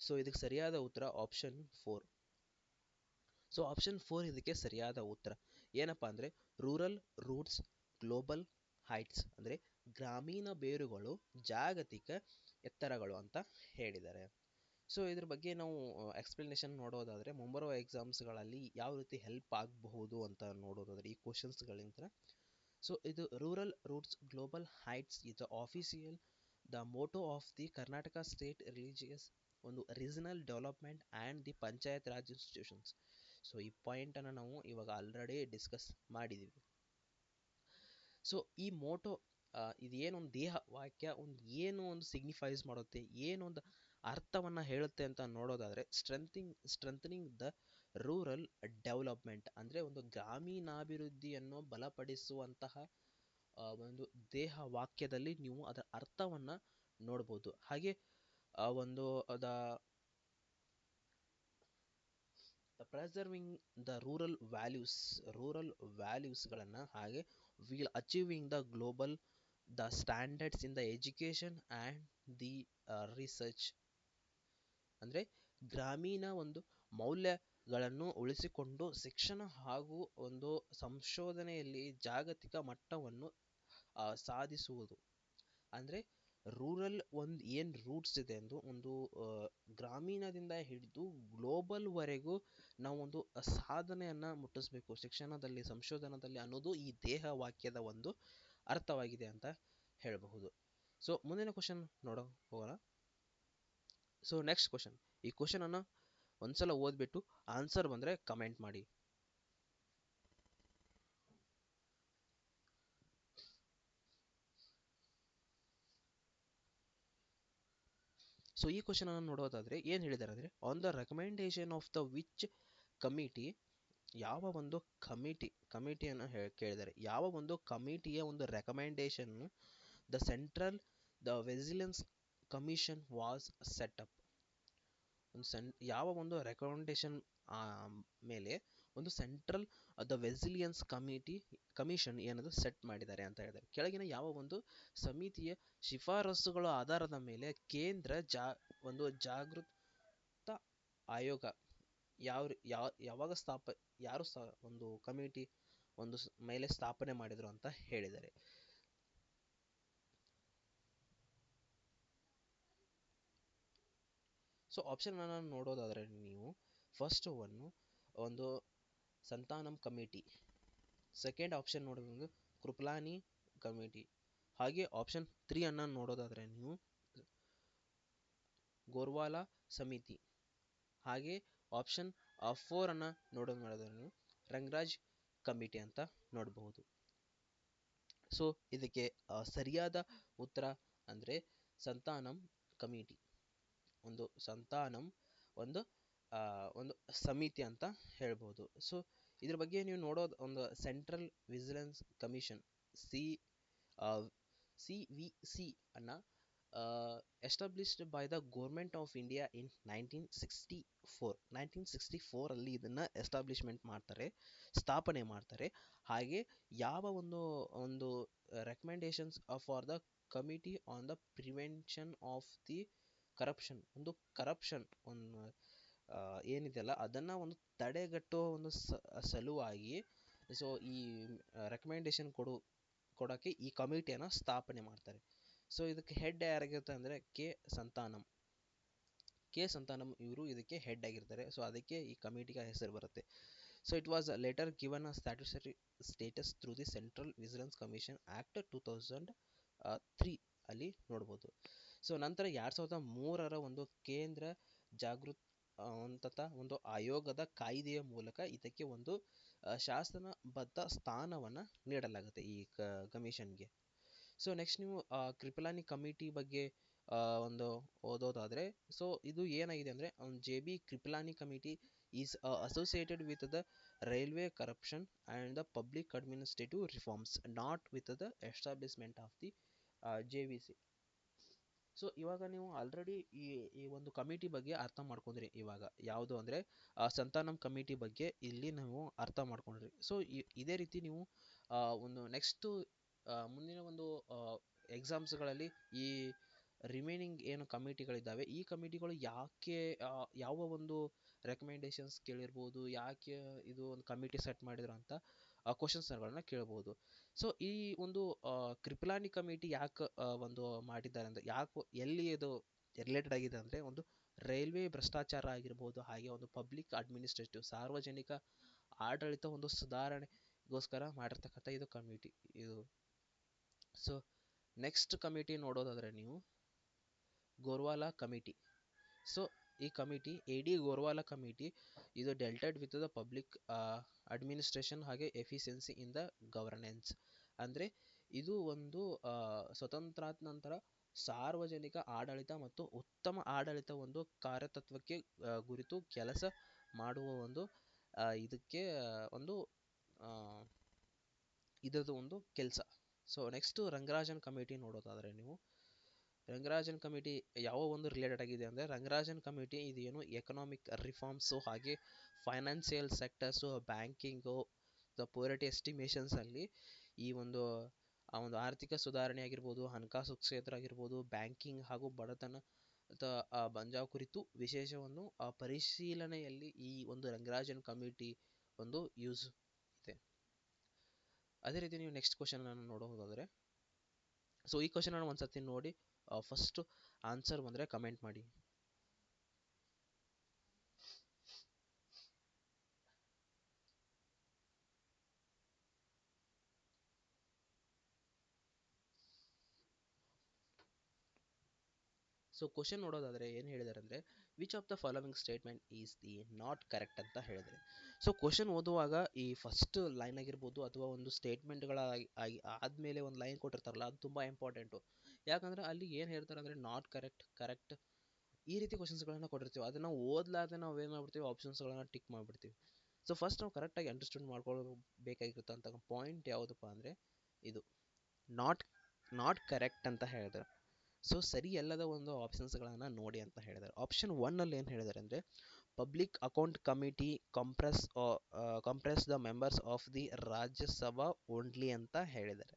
ಸೊ ಇದಕ್ಕೆ ಸರಿಯಾದ ಉತ್ತರ ಆಪ್ಷನ್ 4. ಸೊ ಆಪ್ಷನ್ 4 ಇದಕ್ಕೆ ಸರಿಯಾದ ಉತ್ತರ. ಏನಪ್ಪಾ ಅಂದರೆ, ರೂರಲ್ ರೂಟ್ಸ್ ಗ್ಲೋಬಲ್ ಹೈಟ್ಸ್, ಅಂದರೆ ಗ್ರಾಮೀಣ ಬೇರುಗಳು ಜಾಗತಿಕ ಎತ್ತರಗಳು ಅಂತ ಹೇಳಿದ್ದಾರೆ. ಸೊ ಇದ್ರ ಬಗ್ಗೆ ನಾವು ಎಕ್ಸ್ಪ್ಲನೇಷನ್ ನೋಡೋದಾದರೆ, ಮುಂಬರುವ ಎಕ್ಸಾಮ್ಸ್ಗಳಲ್ಲಿ ಯಾವ ರೀತಿ ಹೆಲ್ಪ್ ಆಗಬಹುದು ಅಂತ ನೋಡೋದಾದರೆ ಈ ಕ್ವಶನ್ಸ್ಗಳಿಂದ. ಸೊ ಇದು rural roots global heights is the official the motto of the Karnataka state religious ಒಂದು regional development and the Panchayat Raj institutions. So ಈ ಪಾಯಿಂಟನ್ನು ನಾವು ಇವಾಗ ಆಲ್ರೆಡಿ ಡಿಸ್ಕಸ್ ಮಾಡಿದ್ದೀವಿ. ಸೊ ಈ ಮೋಟೋ ಇದು ಏನೊಂದು ದೇಹ ವಾಕ್ಯ ಏನು ಒಂದು ಸಿಗ್ನಿಫೈಸ್ ಮಾಡುತ್ತೆ, ಏನೊಂದು ಅರ್ಥವನ್ನು ಹೇಳುತ್ತೆ ಅಂತ ನೋಡೋದಾದರೆ, ಸ್ಟ್ರೆಂಥನಿಂಗ್ ದ ರೂರಲ್ ಡೆವಲಪ್ಮೆಂಟ್, ಅಂದರೆ ಒಂದು ಗ್ರಾಮೀಣಾಭಿವೃದ್ಧಿಯನ್ನು ಬಲಪಡಿಸುವಂತಹ ಒಂದು ದೇಹ ವಾಕ್ಯದಲ್ಲಿ ನೀವು ಅದರ ಅರ್ಥವನ್ನು ನೋಡ್ಬೋದು. ಹಾಗೆ ಒಂದು ಪ್ರೆಸರ್ವಿಂಗ್ ದ ರೂರಲ್ ವ್ಯಾಲ್ಯೂಸ್ಗಳನ್ನು, ಹಾಗೆ will achieving the global the standards in the education and the research, ಅಂದರೆ ಗ್ರಾಮೀಣ ಒಂದು ಮೌಲ್ಯಗಳನ್ನು ಉಳಿಸಿಕೊಂಡು ಶಿಕ್ಷಣ ಹಾಗೂ ಒಂದು ಸಂಶೋಧನೆಯಲ್ಲಿ ಜಾಗತಿಕ ಮಟ್ಟವನ್ನು ಸಾಧಿಸುವುದು. ಅಂದರೆ ರೂರಲ್ ಒಂದು ಏನು ರೂಟ್ಸ್ ಇದೆ ಎಂದು ಒಂದು ಗ್ರಾಮೀಣದಿಂದ ಹಿಡಿದು ಗ್ಲೋಬಲ್ವರೆಗೂ ನಾವು ಒಂದು ಸಾಧನೆಯನ್ನು ಮುಟ್ಟಿಸ್ಬೇಕು ಶಿಕ್ಷಣದಲ್ಲಿ, ಸಂಶೋಧನದಲ್ಲಿ ಅನ್ನೋದು ಈ ದೇಹ ವಾಕ್ಯದ ಒಂದು ಅರ್ಥವಾಗಿದೆ ಅಂತ ಹೇಳಬಹುದು. ಸೊ ಮುಂದಿನ ಕ್ವಶನ್ ಹೋಗೋಣ. ಸೊ ನೆಕ್ಸ್ಟ್ ಕ್ವಶನ್, ಈ ಕ್ವಶನನ್ನು ಒಂದ್ಸಲ ಓದ್ಬಿಟ್ಟು ಆನ್ಸರ್ ಬಂದರೆ ಕಮೆಂಟ್ ಮಾಡಿ. ಸೊ ಈ ಕ್ವಶನ್ ಅನ್ನು ನೋಡೋದಾದ್ರೆ ಏನು ಹೇಳಿದ್ದಾರೆ ಅಂದರೆ, on the recommendation of the which committee, ಯಾವ ಒಂದು ಕಮಿಟಿಯನ್ನು ಕೇಳಿದ್ದಾರೆ, ಯಾವ ಒಂದು ಕಮಿಟಿಯ ಒಂದು recommendation the vigilance commission was setup. ಯಾವ ಒಂದು ರೆಕಮೆಂಡೇಶನ್ ಮೇಲೆ ಒಂದು ಸೆಂಟ್ರಲ್ ದ ವಿಜಿಲೆನ್ಸ್ ಕಮಿಷನ್ ಏನದು ಸೆಟ್ ಮಾಡಿದ್ದಾರೆ ಅಂತ ಹೇಳಿದ್ದಾರೆ. ಕೆಳಗಿನ ಯಾವ ಒಂದು ಸಮಿತಿಯ ಶಿಫಾರಸುಗಳ ಆಧಾರದ ಮೇಲೆ ಕೇಂದ್ರ ಒಂದು ಜಾಗೃತ ಆಯೋಗ ಯಾವಾಗ ಯಾರು ಒಂದು ಕಮಿಟಿ ಒಂದು ಮೇಲೆ ಸ್ಥಾಪನೆ ಮಾಡಿದ್ರು ಅಂತ ಹೇಳಿದ್ದಾರೆ. ಸೊ ಆಪ್ಷನ್ ಅನ್ನು ನೋಡೋದಾದ್ರೆ ನೀವು ಫಸ್ಟ್ ಒಂದು ಸಂತಾನಂ ಕಮಿಟಿ, ಸೆಕೆಂಡ್ ಆಪ್ಷನ್ ನೋಡೋದು ಕೃಪಲಾನಿ ಕಮಿಟಿ, ಹಾಗೆ ಆಪ್ಷನ್ 3 ಅನ್ನು ನೋಡೋದಾದ್ರೆ ನೀವು ಗೋರ್ವಾಲಾ ಸಮಿತಿ, ಹಾಗೆ ಆಪ್ಷನ್ ಫೋರ್ ಅನ್ನ ನೋಡಿದ್ರೆ ನೀವು ರಂಗರಾಜ್ ಕಮಿಟಿ ಅಂತ ನೋಡಬಹುದು. ಸೊ ಇದಕ್ಕೆ ಸರಿಯಾದ ಉತ್ತರ ಅಂದ್ರೆ ಸಂತಾನಂ ಕಮಿಟಿ. ಒಂದು ಸಂತಾನಂ ಒಂದು ಆ, ಒಂದು ಸಮಿತಿ ಅಂತ ಹೇಳ್ಬೋದು. ಸೊ ಇದ್ರ ಬಗ್ಗೆ ನೀವು ನೋಡೋದು ಒಂದು central vigilance commission C CVC ಅನ್ನ established by the government of India in 1964 ಅಲ್ಲಿ ಇದನ್ನ ಎಸ್ಟಾಬ್ಲಿಷ್ಮೆಂಟ್ ಮಾಡ್ತಾರೆ, ಸ್ಥಾಪನೆ ಮಾಡ್ತಾರೆ. ಹಾಗೆ ಯಾವ ಒಂದು recommendations for the committee on the prevention of the corruption, ಒಂದು ಕರಪ್ಷನ್ ಒಂದು ಏನಿದೆಯಲ್ಲ ಅದನ್ನ ಒಂದು ತಡೆಗಟ್ಟುವ ಒಂದು ಸಲುವಾಗಿ ಸೊ ಈ ರೆಕಮೆಂಡೇಶನ್ ಕೊಡೋಕ್ಕೆ ಈ ಕಮಿಟಿಯನ್ನು ಸ್ಥಾಪನೆ ಮಾಡ್ತಾರೆ. ಸೊ ಇದಕ್ಕೆ ಹೆಡ್ ಯಾರಾಗಿರುತ್ತೆ ಅಂದರೆ ಕೆ ಸಂತಾನಂ ಇವರು ಇದಕ್ಕೆ ಹೆಡ್ ಆಗಿರ್ತಾರೆ. ಸೊ ಅದಕ್ಕೆ ಈ ಕಮಿಟಿಗೆ ಹೆಸರು ಬರುತ್ತೆ. So it was later given a statutory status through the central vigilance commission act 2003 ಅಲ್ಲಿ ನೋಡ್ಬೋದು. ಸೊ ನಂತರ 2003ರ ಒಂದು ಕೇಂದ್ರ ಒಂದು ಆಯೋಗದ ಕಾಯ್ದೆಯ ಮೂಲಕ ಇದಕ್ಕೆ ಒಂದು ಶಾಸನಬದ್ಧ ಸ್ಥಾನವನ್ನ ನೀಡಲಾಗುತ್ತೆ ಈ ಕಮಿಷನ್ಗೆ. ಸೊ ನೆಕ್ಸ್ಟ್ ನೀವು ಕೃಪಲಾನಿ ಕಮಿಟಿ ಬಗ್ಗೆ ಒಂದು ಓದೋದಾದ್ರೆ, ಸೊ ಇದು ಏನಾಗಿದೆ ಅಂದ್ರೆ JB Kripalani committee is associated with the railway corruption and the public administrative reforms, not with the establishment of the JVC. So ಇವಾಗ ನೀವು ಆಲ್ರೆಡಿ ಈ ಒಂದು ಕಮಿಟಿ ಬಗ್ಗೆ ಅರ್ಥ ಮಾಡ್ಕೊಂಡ್ರಿ. ಇವಾಗ ಯಾವುದು ಅಂದ್ರೆ ಸಂತಾನಂ ಕಮಿಟಿ ಬಗ್ಗೆ ಇಲ್ಲಿ ನೀವು ಅರ್ಥ ಮಾಡ್ಕೊಂಡ್ರಿ. ಸೊ ಇದೇ ರೀತಿ ನೀವು ಒಂದು ನೆಕ್ಸ್ಟ್ ಮುಂದಿನ ಒಂದು ಎಕ್ಸಾಮ್ಸ್ಗಳಲ್ಲಿ ಈ ರಿಮೈನಿಂಗ್ ಏನು ಕಮಿಟಿಗಳಿದ್ದಾವೆ ಈ ಕಮಿಟಿಗಳು ಯಾಕೆ ಯಾವ ಒಂದು ರೆಕಮೆಂಡೇಶನ್ಸ್ ಕೇಳಿರ್ಬೋದು, ಯಾಕೆ ಇದು ಒಂದು ಕಮಿಟಿ ಸೆಟ್ ಮಾಡಿದ್ರು ಅಂತ ಕ್ವಶನ್ಸ್ಗಳನ್ನ ಕೇಳ್ಬೋದು. ಸೊ ಈ ಒಂದು ಕೃಪಲಾನಿ ಕಮಿಟಿ ಯಾಕೆ ಒಂದು ಮಾಡಿದ್ದಾರೆ ಅಂದರೆ, ಎಲ್ಲಿ ಇದು ರಿಲೇಟೆಡ್ ಆಗಿದೆ ಅಂದರೆ ಒಂದು ರೈಲ್ವೆ ಭ್ರಷ್ಟಾಚಾರ ಆಗಿರ್ಬೋದು, ಹಾಗೆ ಒಂದು ಪಬ್ಲಿಕ್ ಅಡ್ಮಿನಿಸ್ಟ್ರೇಟಿವ್ ಸಾರ್ವಜನಿಕ ಆಡಳಿತ ಒಂದು ಸುಧಾರಣೆಗೋಸ್ಕರ ಮಾಡಿರ್ತಕ್ಕಂಥ ಇದು ಕಮಿಟಿ ಇದು. ಸೊ ನೆಕ್ಸ್ಟ್ ಕಮಿಟಿ ನೋಡೋದಾದ್ರೆ ನೀವು ಗೋರ್ವಾಲಾ ಕಮಿಟಿ. ಸೊ ಈ ಕಮಿಟಿ AD ಗೋರ್ವಾಲಾ ಕಮಿಟಿ ಇದು ಡೆಲ್ಟೆಡ್ ವಿತ್ ದ ಪಬ್ಲಿಕ್ ಅಡ್ಮಿನಿಸ್ಟ್ರೇಷನ್ ಹಾಗೆ ಎಫಿಷಿಯನ್ಸಿ ಇನ್ ದ ಗವರ್ನೆನ್ಸ್. ಅಂದರೆ ಇದು ಒಂದು ಸ್ವತಂತ್ರಾದ ನಂತರ ಸಾರ್ವಜನಿಕ ಆಡಳಿತ ಮತ್ತು ಉತ್ತಮ ಆಡಳಿತ ಒಂದು ಕಾರ್ಯತತ್ವಕ್ಕೆ ಕುರಿತು ಕೆಲಸ ಮಾಡುವ ಒಂದು ಇದಕ್ಕೆ ಒಂದು ಇದರದ್ದು ಒಂದು ಕೆಲಸ. ಸೊ ನೆಕ್ಸ್ಟ್ ರಂಗರಾಜನ್ ಕಮಿಟಿ ನೋಡೋದಾದ್ರೆ ನೀವು ರಂಗರಾಜನ್ ಕಮಿಟಿ ಯಾವ ಒಂದು ರಿಲೇಟೆಡ್ ಆಗಿದೆ ಅಂದರೆ, ರಂಗರಾಜನ್ ಕಮಿಟಿ ಇದು ಏನು ಎಕನಾಮಿಕ್ ರಿಫಾರ್ಮ್ಸು ಹಾಗೆ financial sectors, banking, the poverty estimations ಅಲ್ಲಿ ಈ ಒಂದು ಆರ್ಥಿಕ ಸುಧಾರಣೆ ಆಗಿರ್ಬೋದು, ಹಣಕಾಸು ಕ್ಷೇತ್ರ ಆಗಿರ್ಬೋದು, ಬ್ಯಾಂಕಿಂಗ್ ಹಾಗೂ ಬಡತನ ಬಂಜಾವ್ ಕುರಿತು ವಿಶೇಷವನ್ನು ಪರಿಶೀಲನೆಯಲ್ಲಿ ಈ ಒಂದು ರಂಗರಾಜನ್ ಕಮಿಟಿ ಒಂದು ಯೂಸ್ ಇದೆ. ಅದೇ ರೀತಿ ನೀವು ನೆಕ್ಸ್ಟ್ ಕ್ವಶನ್ ಅನ್ನು ನೋಡೋದಾದ್ರೆ, ಸೊ ಈ ಕ್ವಶನ್ ಅನ್ನು ಒಂದ್ಸತಿ ನೋಡಿ ಫಸ್ಟ್ ಆನ್ಸರ್ ಬಂದರೆ ಕಮೆಂಟ್ ಮಾಡಿ. ಸೊ ಕ್ವಶನ್ ನೋಡೋದಾದ್ರೆ ಏನು ಹೇಳಿದಾರೆ ಅಂದರೆ, which of the following statement is the not correct ಅಂತ ಹೇಳಿದರೆ. ಸೊ ಕ್ವಶನ್ ಓದುವಾಗ ಈ ಫಸ್ಟ್ ಲೈನ್ ಆಗಿರ್ಬೋದು ಅಥವಾ ಒಂದು ಸ್ಟೇಟ್ಮೆಂಟ್ಗಳ ಆದಮೇಲೆ ಒಂದು ಲೈನ್ ಕೊಟ್ಟಿರ್ತಾರಲ್ಲ ಅದು ತುಂಬ ಇಂಪಾರ್ಟೆಂಟು. ಯಾಕಂದರೆ ಅಲ್ಲಿ ಏನು ಹೇಳ್ತಾರೆ ಅಂದರೆ ನಾಟ್ ಕರೆಕ್ಟ್ ಈ ರೀತಿ ಕ್ವಶನ್ಸ್ಗಳನ್ನ ಕೊಟ್ಟಿರ್ತೀವಿ. ಅದನ್ನು ಓದಲಾರ್ದೆ ನಾವು ಏನು ಮಾಡ್ಬಿಡ್ತೀವಿ, ಆಪ್ಷನ್ಸ್ಗಳನ್ನ ಟಿಕ್ ಮಾಡಿಬಿಡ್ತೀವಿ. ಸೊ ಫಸ್ಟ್ ನಾವು ಕರೆಕ್ಟಾಗಿ ಅಂಡರ್ಸ್ಟ್ಯಾಂಡ್ ಮಾಡ್ಕೊಳ್ಬೇಕಾಗಿರುತ್ತಂತ ಪಾಯಿಂಟ್ ಯಾವುದಪ್ಪ ಅಂದರೆ ಇದು ನಾಟ್ ಕರೆಕ್ಟ್ ಅಂತ ಹೇಳಿದ್ರೆ. ಸೊ ಸರಿ ಅಲ್ಲದ ಒಂದು ಆಪ್ಷನ್ಸ್ಗಳನ್ನು ನೋಡಿ ಅಂತ ಹೇಳಿದ್ದಾರೆ. ಆಪ್ಷನ್ 1 ಅಲ್ಲಿ ಏನು ಹೇಳಿದ್ದಾರೆ ಅಂದರೆ, public account committee compress the members of the Rajya Sabha only ಅಂತ ಹೇಳಿದ್ದಾರೆ.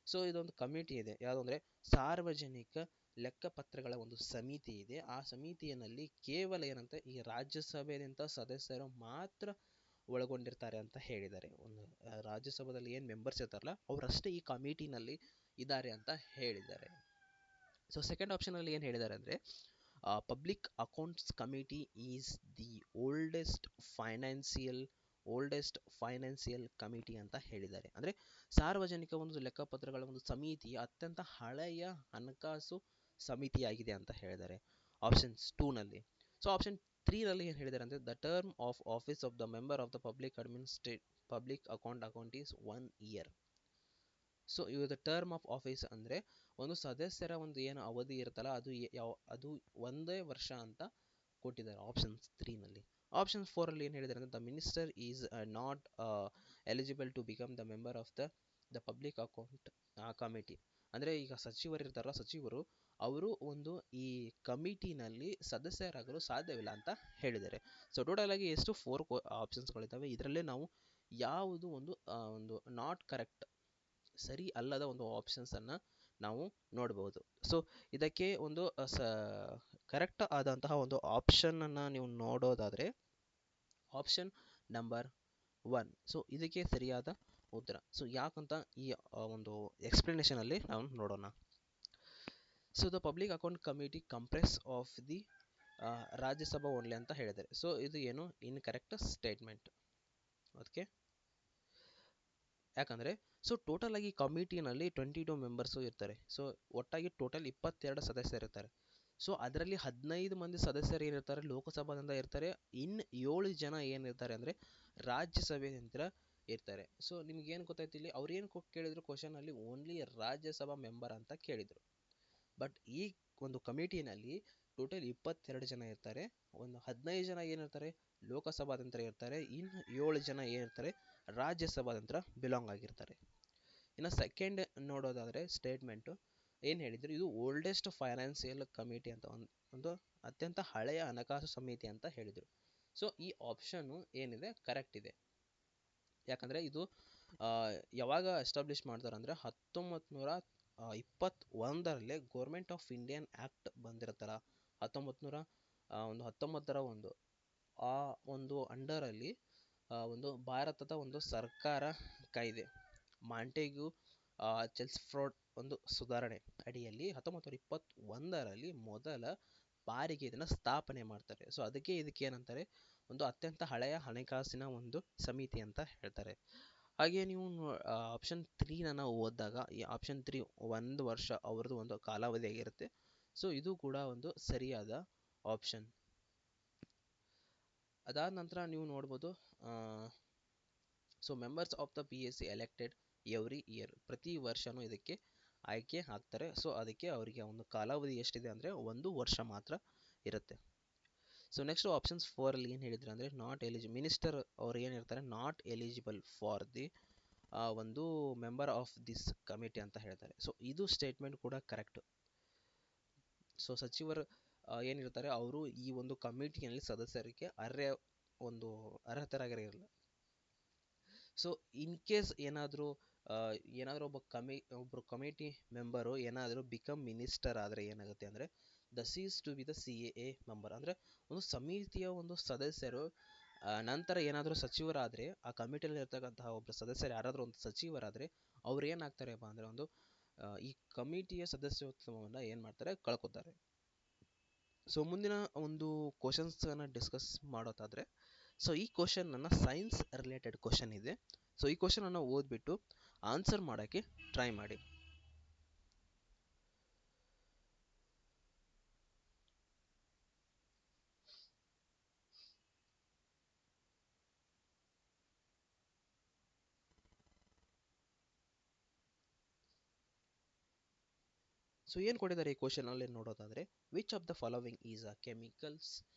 ಸೊ ಇದೊಂದು ಕಮಿಟಿ ಇದೆ, ಯಾವುದು ಅಂದರೆ ಸಾರ್ವಜನಿಕ ಲೆಕ್ಕಪತ್ರಗಳ ಒಂದು ಸಮಿತಿ ಇದೆ. ಆ ಸಮಿತಿಯಲ್ಲಿ ಕೇವಲ ಏನಂತ ಈ ರಾಜ್ಯಸಭೆಯಿಂದ ಸದಸ್ಯರು ಮಾತ್ರ ಒಳಗೊಂಡಿರ್ತಾರೆ ಅಂತ ಹೇಳಿದ್ದಾರೆ. ಒಂದು ರಾಜ್ಯಸಭೆಯಲ್ಲಿ ಏನು ಮೆಂಬರ್ಸ್ ಇರ್ತಾರಲ್ಲ ಅವರಷ್ಟೇ ಈ ಕಮಿಟಿನಲ್ಲಿ ಇದ್ದಾರೆ ಅಂತ ಹೇಳಿದ್ದಾರೆ. ಸೊ ಸೆಕೆಂಡ್ ಆಪ್ಷನ್ ಅಲ್ಲಿ ಏನು ಹೇಳಿದ್ದಾರೆ ಅಂದರೆ, public accounts committee is the oldest financial committee ಅಂತ ಹೇಳಿದ್ದಾರೆ. ಅಂದರೆ ಸಾರ್ವಜನಿಕ ಒಂದು ಲೆಕ್ಕಪತ್ರಗಳ ಒಂದು ಸಮಿತಿ ಅತ್ಯಂತ ಹಳೆಯ ಹಣಕಾಸು ಸಮಿತಿಯಾಗಿದೆ ಅಂತ ಹೇಳಿದ್ದಾರೆ ಆಪ್ಷನ್ಸ್ 2 ನಲ್ಲಿ. ಸೊ ಆಪ್ಷನ್ 3ರಲ್ಲಿ ಏನು ಹೇಳಿದ್ದಾರೆ ಅಂದರೆ the term of office of the member of the public account is 1 year. So ಇವಾಗ ಟರ್ಮ್ ಆಫ್ ಆಫೀಸ್ ಅಂದರೆ ಒಂದು ಸದಸ್ಯರ ಒಂದು ಏನು ಅವಧಿ ಇರುತ್ತಲ್ಲ ಅದು ಒಂದೇ ವರ್ಷ ಅಂತ ಕೊಟ್ಟಿದ್ದಾರೆ ಆಪ್ಷನ್ 3ನಲ್ಲಿ. ಆಪ್ಷನ್ 4ಅಲ್ಲಿ ಏನು ಹೇಳಿದ್ದಾರೆ ಅಂದರೆ the minister is not eligible to become the member of the public account committee. ಅಂದರೆ ಈಗ ಸಚಿವರು ಸಚಿವರು ಅವರು ಒಂದು ಈ ಕಮಿಟಿನಲ್ಲಿ ಸದಸ್ಯರಾಗಲು ಸಾಧ್ಯವಿಲ್ಲ ಅಂತ ಹೇಳಿದ್ದಾರೆ. ಸೊ ಟೋಟಲ್ ಆಗಿ ಎಷ್ಟು 4 ಆಪ್ಷನ್ಸ್ಗಳಿದ್ದಾವೆ. ಇದರಲ್ಲೇ ನಾವು ಯಾವುದು ಒಂದು ನಾಟ್ ಕರೆಕ್ಟ್, ಸರಿ ಅಲ್ಲದ ಒಂದು ಆಪ್ಷನ್ಸನ್ನು ನಾವು ನೋಡಬಹುದು. ಸೊ ಇದಕ್ಕೆ ಒಂದು ಕರೆಕ್ಟ್ ಆದಂತಹ ಒಂದು ಆಪ್ಷನನ್ನು ನೀವು ನೋಡೋದಾದರೆ ಆಪ್ಷನ್ ನಂಬರ್ 1. ಸೊ ಇದಕ್ಕೆ ಸರಿಯಾದ ಉತ್ತರ. ಸೊ ಯಾಕಂತ ಈ ಒಂದು ಎಕ್ಸ್ಪ್ಲನೇಷನಲ್ಲಿ ನಾವು ನೋಡೋಣ. So the public account committee compress of the Rajya Sabha only ಅಂತ ಹೇಳಿದ್ದಾರೆ. ಸೊ ಇದು ಏನು ಇನ್ಕರೆಕ್ಟ್ ಸ್ಟೇಟ್ಮೆಂಟ್. ಓಕೆ, ಯಾಕಂದರೆ ಸೊ ಟೋಟಲ್ ಆಗಿ ಕಮಿಟಿನಲ್ಲಿ 22 ಮೆಂಬರ್ಸು ಇರ್ತಾರೆ. ಸೊ ಒಟ್ಟಾಗಿ ಟೋಟಲ್ 22 ಸದಸ್ಯರು ಇರ್ತಾರೆ. ಸೊ ಅದರಲ್ಲಿ 15 ಮಂದಿ ಸದಸ್ಯರು ಏನಿರ್ತಾರೆ ಲೋಕಸಭಾದಿಂದ ಇರ್ತಾರೆ, ಇನ್ನು 7 ಜನ ಏನಿರ್ತಾರೆ ಅಂದರೆ ರಾಜ್ಯಸಭೆಯಿಂದ ಇರ್ತಾರೆ. ಸೊ ನಿಮ್ಗೇನು ಗೊತ್ತಾಯ್ತು ಇಲ್ಲಿ ಅವ್ರು ಏನು ಕೇಳಿದ್ರು ಕ್ವಶನಲ್ಲಿ ಓನ್ಲಿ ರಾಜ್ಯಸಭಾ ಮೆಂಬರ್ ಅಂತ ಕೇಳಿದರು. ಬಟ್ ಈ ಒಂದು ಕಮಿಟಿನಲ್ಲಿ ಟೋಟಲ್ 22 ಜನ ಇರ್ತಾರೆ, ಒಂದು 15 ಜನ ಏನಿರ್ತಾರೆ ಲೋಕಸಭಾದಿಂದ ಇರ್ತಾರೆ, ಇನ್ನು 7 ಜನ ಏನಿರ್ತಾರೆ ರಾಜ್ಯಸಭಾದಿಂದ ಬಿಲಾಂಗ್ ಆಗಿರ್ತಾರೆ. ಇನ್ನು ಸೆಕೆಂಡ್ ನೋಡೋದಾದರೆ ಸ್ಟೇಟ್ಮೆಂಟು ಏನು ಹೇಳಿದ್ರು, ಇದು ಓಲ್ಡೆಸ್ಟ್ ಫೈನಾನ್ಸಿಯಲ್ ಕಮಿಟಿ ಅಂತ ಒಂದು ಅತ್ಯಂತ ಹಳೆಯ ಹಣಕಾಸು ಸಮಿತಿ ಅಂತ ಹೇಳಿದರು. ಸೊ ಈ ಆಪ್ಷನ್ನು ಏನಿದೆ ಕರೆಕ್ಟ್ ಇದೆ. ಯಾಕಂದರೆ ಇದು ಯಾವಾಗ ಎಸ್ಟಾಬ್ಲಿಷ್ ಮಾಡ್ತಾರೆ ಅಂದರೆ 1921ರಲ್ಲಿ ಗೌರ್ಮೆಂಟ್ ಆಫ್ ಇಂಡಿಯನ್ ಆ್ಯಕ್ಟ್ ಬಂದಿರುತ್ತಲ್ಲ 1919ರ ಆ ಒಂದು ಅಂಡರಲ್ಲಿ ಒಂದು ಭಾರತದ ಒಂದು ಸರ್ಕಾರ ಕಾಯ್ದೆ ಮಾಂಟೆಗ್ಯೂ ಚೆಲ್ಮ್ಸ್ಫೋರ್ಡ್ ಒಂದು ಸುಧಾರಣೆ ಅಡಿಯಲ್ಲಿ 1921ರಲ್ಲಿ ಮೊದಲ ಬಾರಿಗೆ ಇದನ್ನು ಸ್ಥಾಪನೆ ಮಾಡ್ತಾರೆ. ಸೊ ಇದಕ್ಕೆ ಏನಂತಾರೆ, ಒಂದು ಅತ್ಯಂತ ಹಳೆಯ ಹಣಕಾಸಿನ ಒಂದು ಸಮಿತಿ ಅಂತ ಹೇಳ್ತಾರೆ. ಹಾಗೆ ನೀವು ಆಪ್ಷನ್ 3 ಓದಿದಾಗ ಈ ಆಪ್ಷನ್ 3 1 ವರ್ಷ ಅವ್ರದ್ದು ಒಂದು ಕಾಲಾವಧಿ ಆಗಿರುತ್ತೆ. ಸೊ ಇದು ಕೂಡ ಒಂದು ಸರಿಯಾದ ಆಪ್ಷನ್. ಅದಾದ ನಂತರ ನೀವು ನೋಡ್ಬೋದು so members of the PSC elected every year, ಪ್ರತಿ ವರ್ಷನೂ ಇದಕ್ಕೆ ಆಯ್ಕೆ ಆಗ್ತಾರೆ. ಸೊ ಅದಕ್ಕೆ ಅವರಿಗೆ ಒಂದು ಕಾಲಾವಧಿ ಎಷ್ಟಿದೆ ಅಂದರೆ 1 ವರ್ಷ ಮಾತ್ರ ಇರುತ್ತೆ. ಸೊ ನೆಕ್ಸ್ಟ್ ಆಪ್ಷನ್ 4ಅಲ್ಲಿ ಏನು ಹೇಳಿದ್ರು ಅಂದರೆ ಮಿನಿಸ್ಟರ್ ಅವ್ರು ಏನಿರ್ತಾರೆ ನಾಟ್ ಎಲಿಜಿಬಲ್ ಫಾರ್ ದಿ ಒಂದು ಮೆಂಬರ್ ಆಫ್ ದಿಸ್ ಕಮಿಟಿ ಅಂತ ಹೇಳ್ತಾರೆ. ಸೊ ಇದು ಸ್ಟೇಟ್ಮೆಂಟ್ ಕೂಡ ಕರೆಕ್ಟ್. ಸೊ ಸಚಿವರು ಏನಿರ್ತಾರೆ ಅವರು ಈ ಒಂದು ಕಮಿಟಿಯಲ್ಲಿ ಸದಸ್ಯರಿಗೆ ಅರ್ಹತರಾಗಿರಲ್ಲ. ಸೊ ಇನ್ ಕೇಸ್ ಏನಾದರೂ ಒಬ್ಬರು ಕಮಿಟಿ ಮೆಂಬರು ಏನಾದರೂ ಬಿಕಮ್ ಮಿನಿಸ್ಟರ್ ಆದರೆ ಏನಾಗುತ್ತೆ ಅಂದರೆ the ceases to be the CAA member. ಅಂದರೆ ಒಂದು ಸಮಿತಿಯ ಒಂದು ಸದಸ್ಯರು ನಂತರ ಏನಾದರೂ ಸಚಿವರಾದರೆ ಆ ಕಮಿಟಿಯಲ್ಲಿ ಇರ್ತಕ್ಕಂತಹ ಒಬ್ಬರು ಸದಸ್ಯರು ಯಾರಾದರೂ ಒಂದು ಸಚಿವರಾದರೆ ಅವ್ರು ಏನಾಗ್ತಾರೆಪ್ಪ ಅಂದರೆ ಈ ಕಮಿಟಿಯ ಸದಸ್ಯತ್ವವನ್ನು ಏನು ಮಾಡ್ತಾರೆ ಕಳ್ಕೊತಾರೆ. ಸೊ ಮುಂದಿನ ಒಂದು ಕ್ವಶನ್ಸನ್ನು ಡಿಸ್ಕಸ್ ಮಾಡೋದಾದರೆ ಸೊ ಈ ಕ್ವಶನ್ ಸೈನ್ಸ್ ರಿಲೇಟೆಡ್ ಕ್ವಶನ್ ಇದೆ. ಸೊ ಈ ಕ್ವಶನನ್ನು ಓದ್ಬಿಟ್ಟು ಆನ್ಸರ್ ಮಾಡೋಕ್ಕೆ ಟ್ರೈ ಮಾಡಿ. ಸೊ ಏನು ಕೊಟ್ಟಿದ್ದಾರೆ ಈ ಕ್ವಶನಲ್ಲಿ ನೋಡೋದಾದರೆ which of the following is a chemicals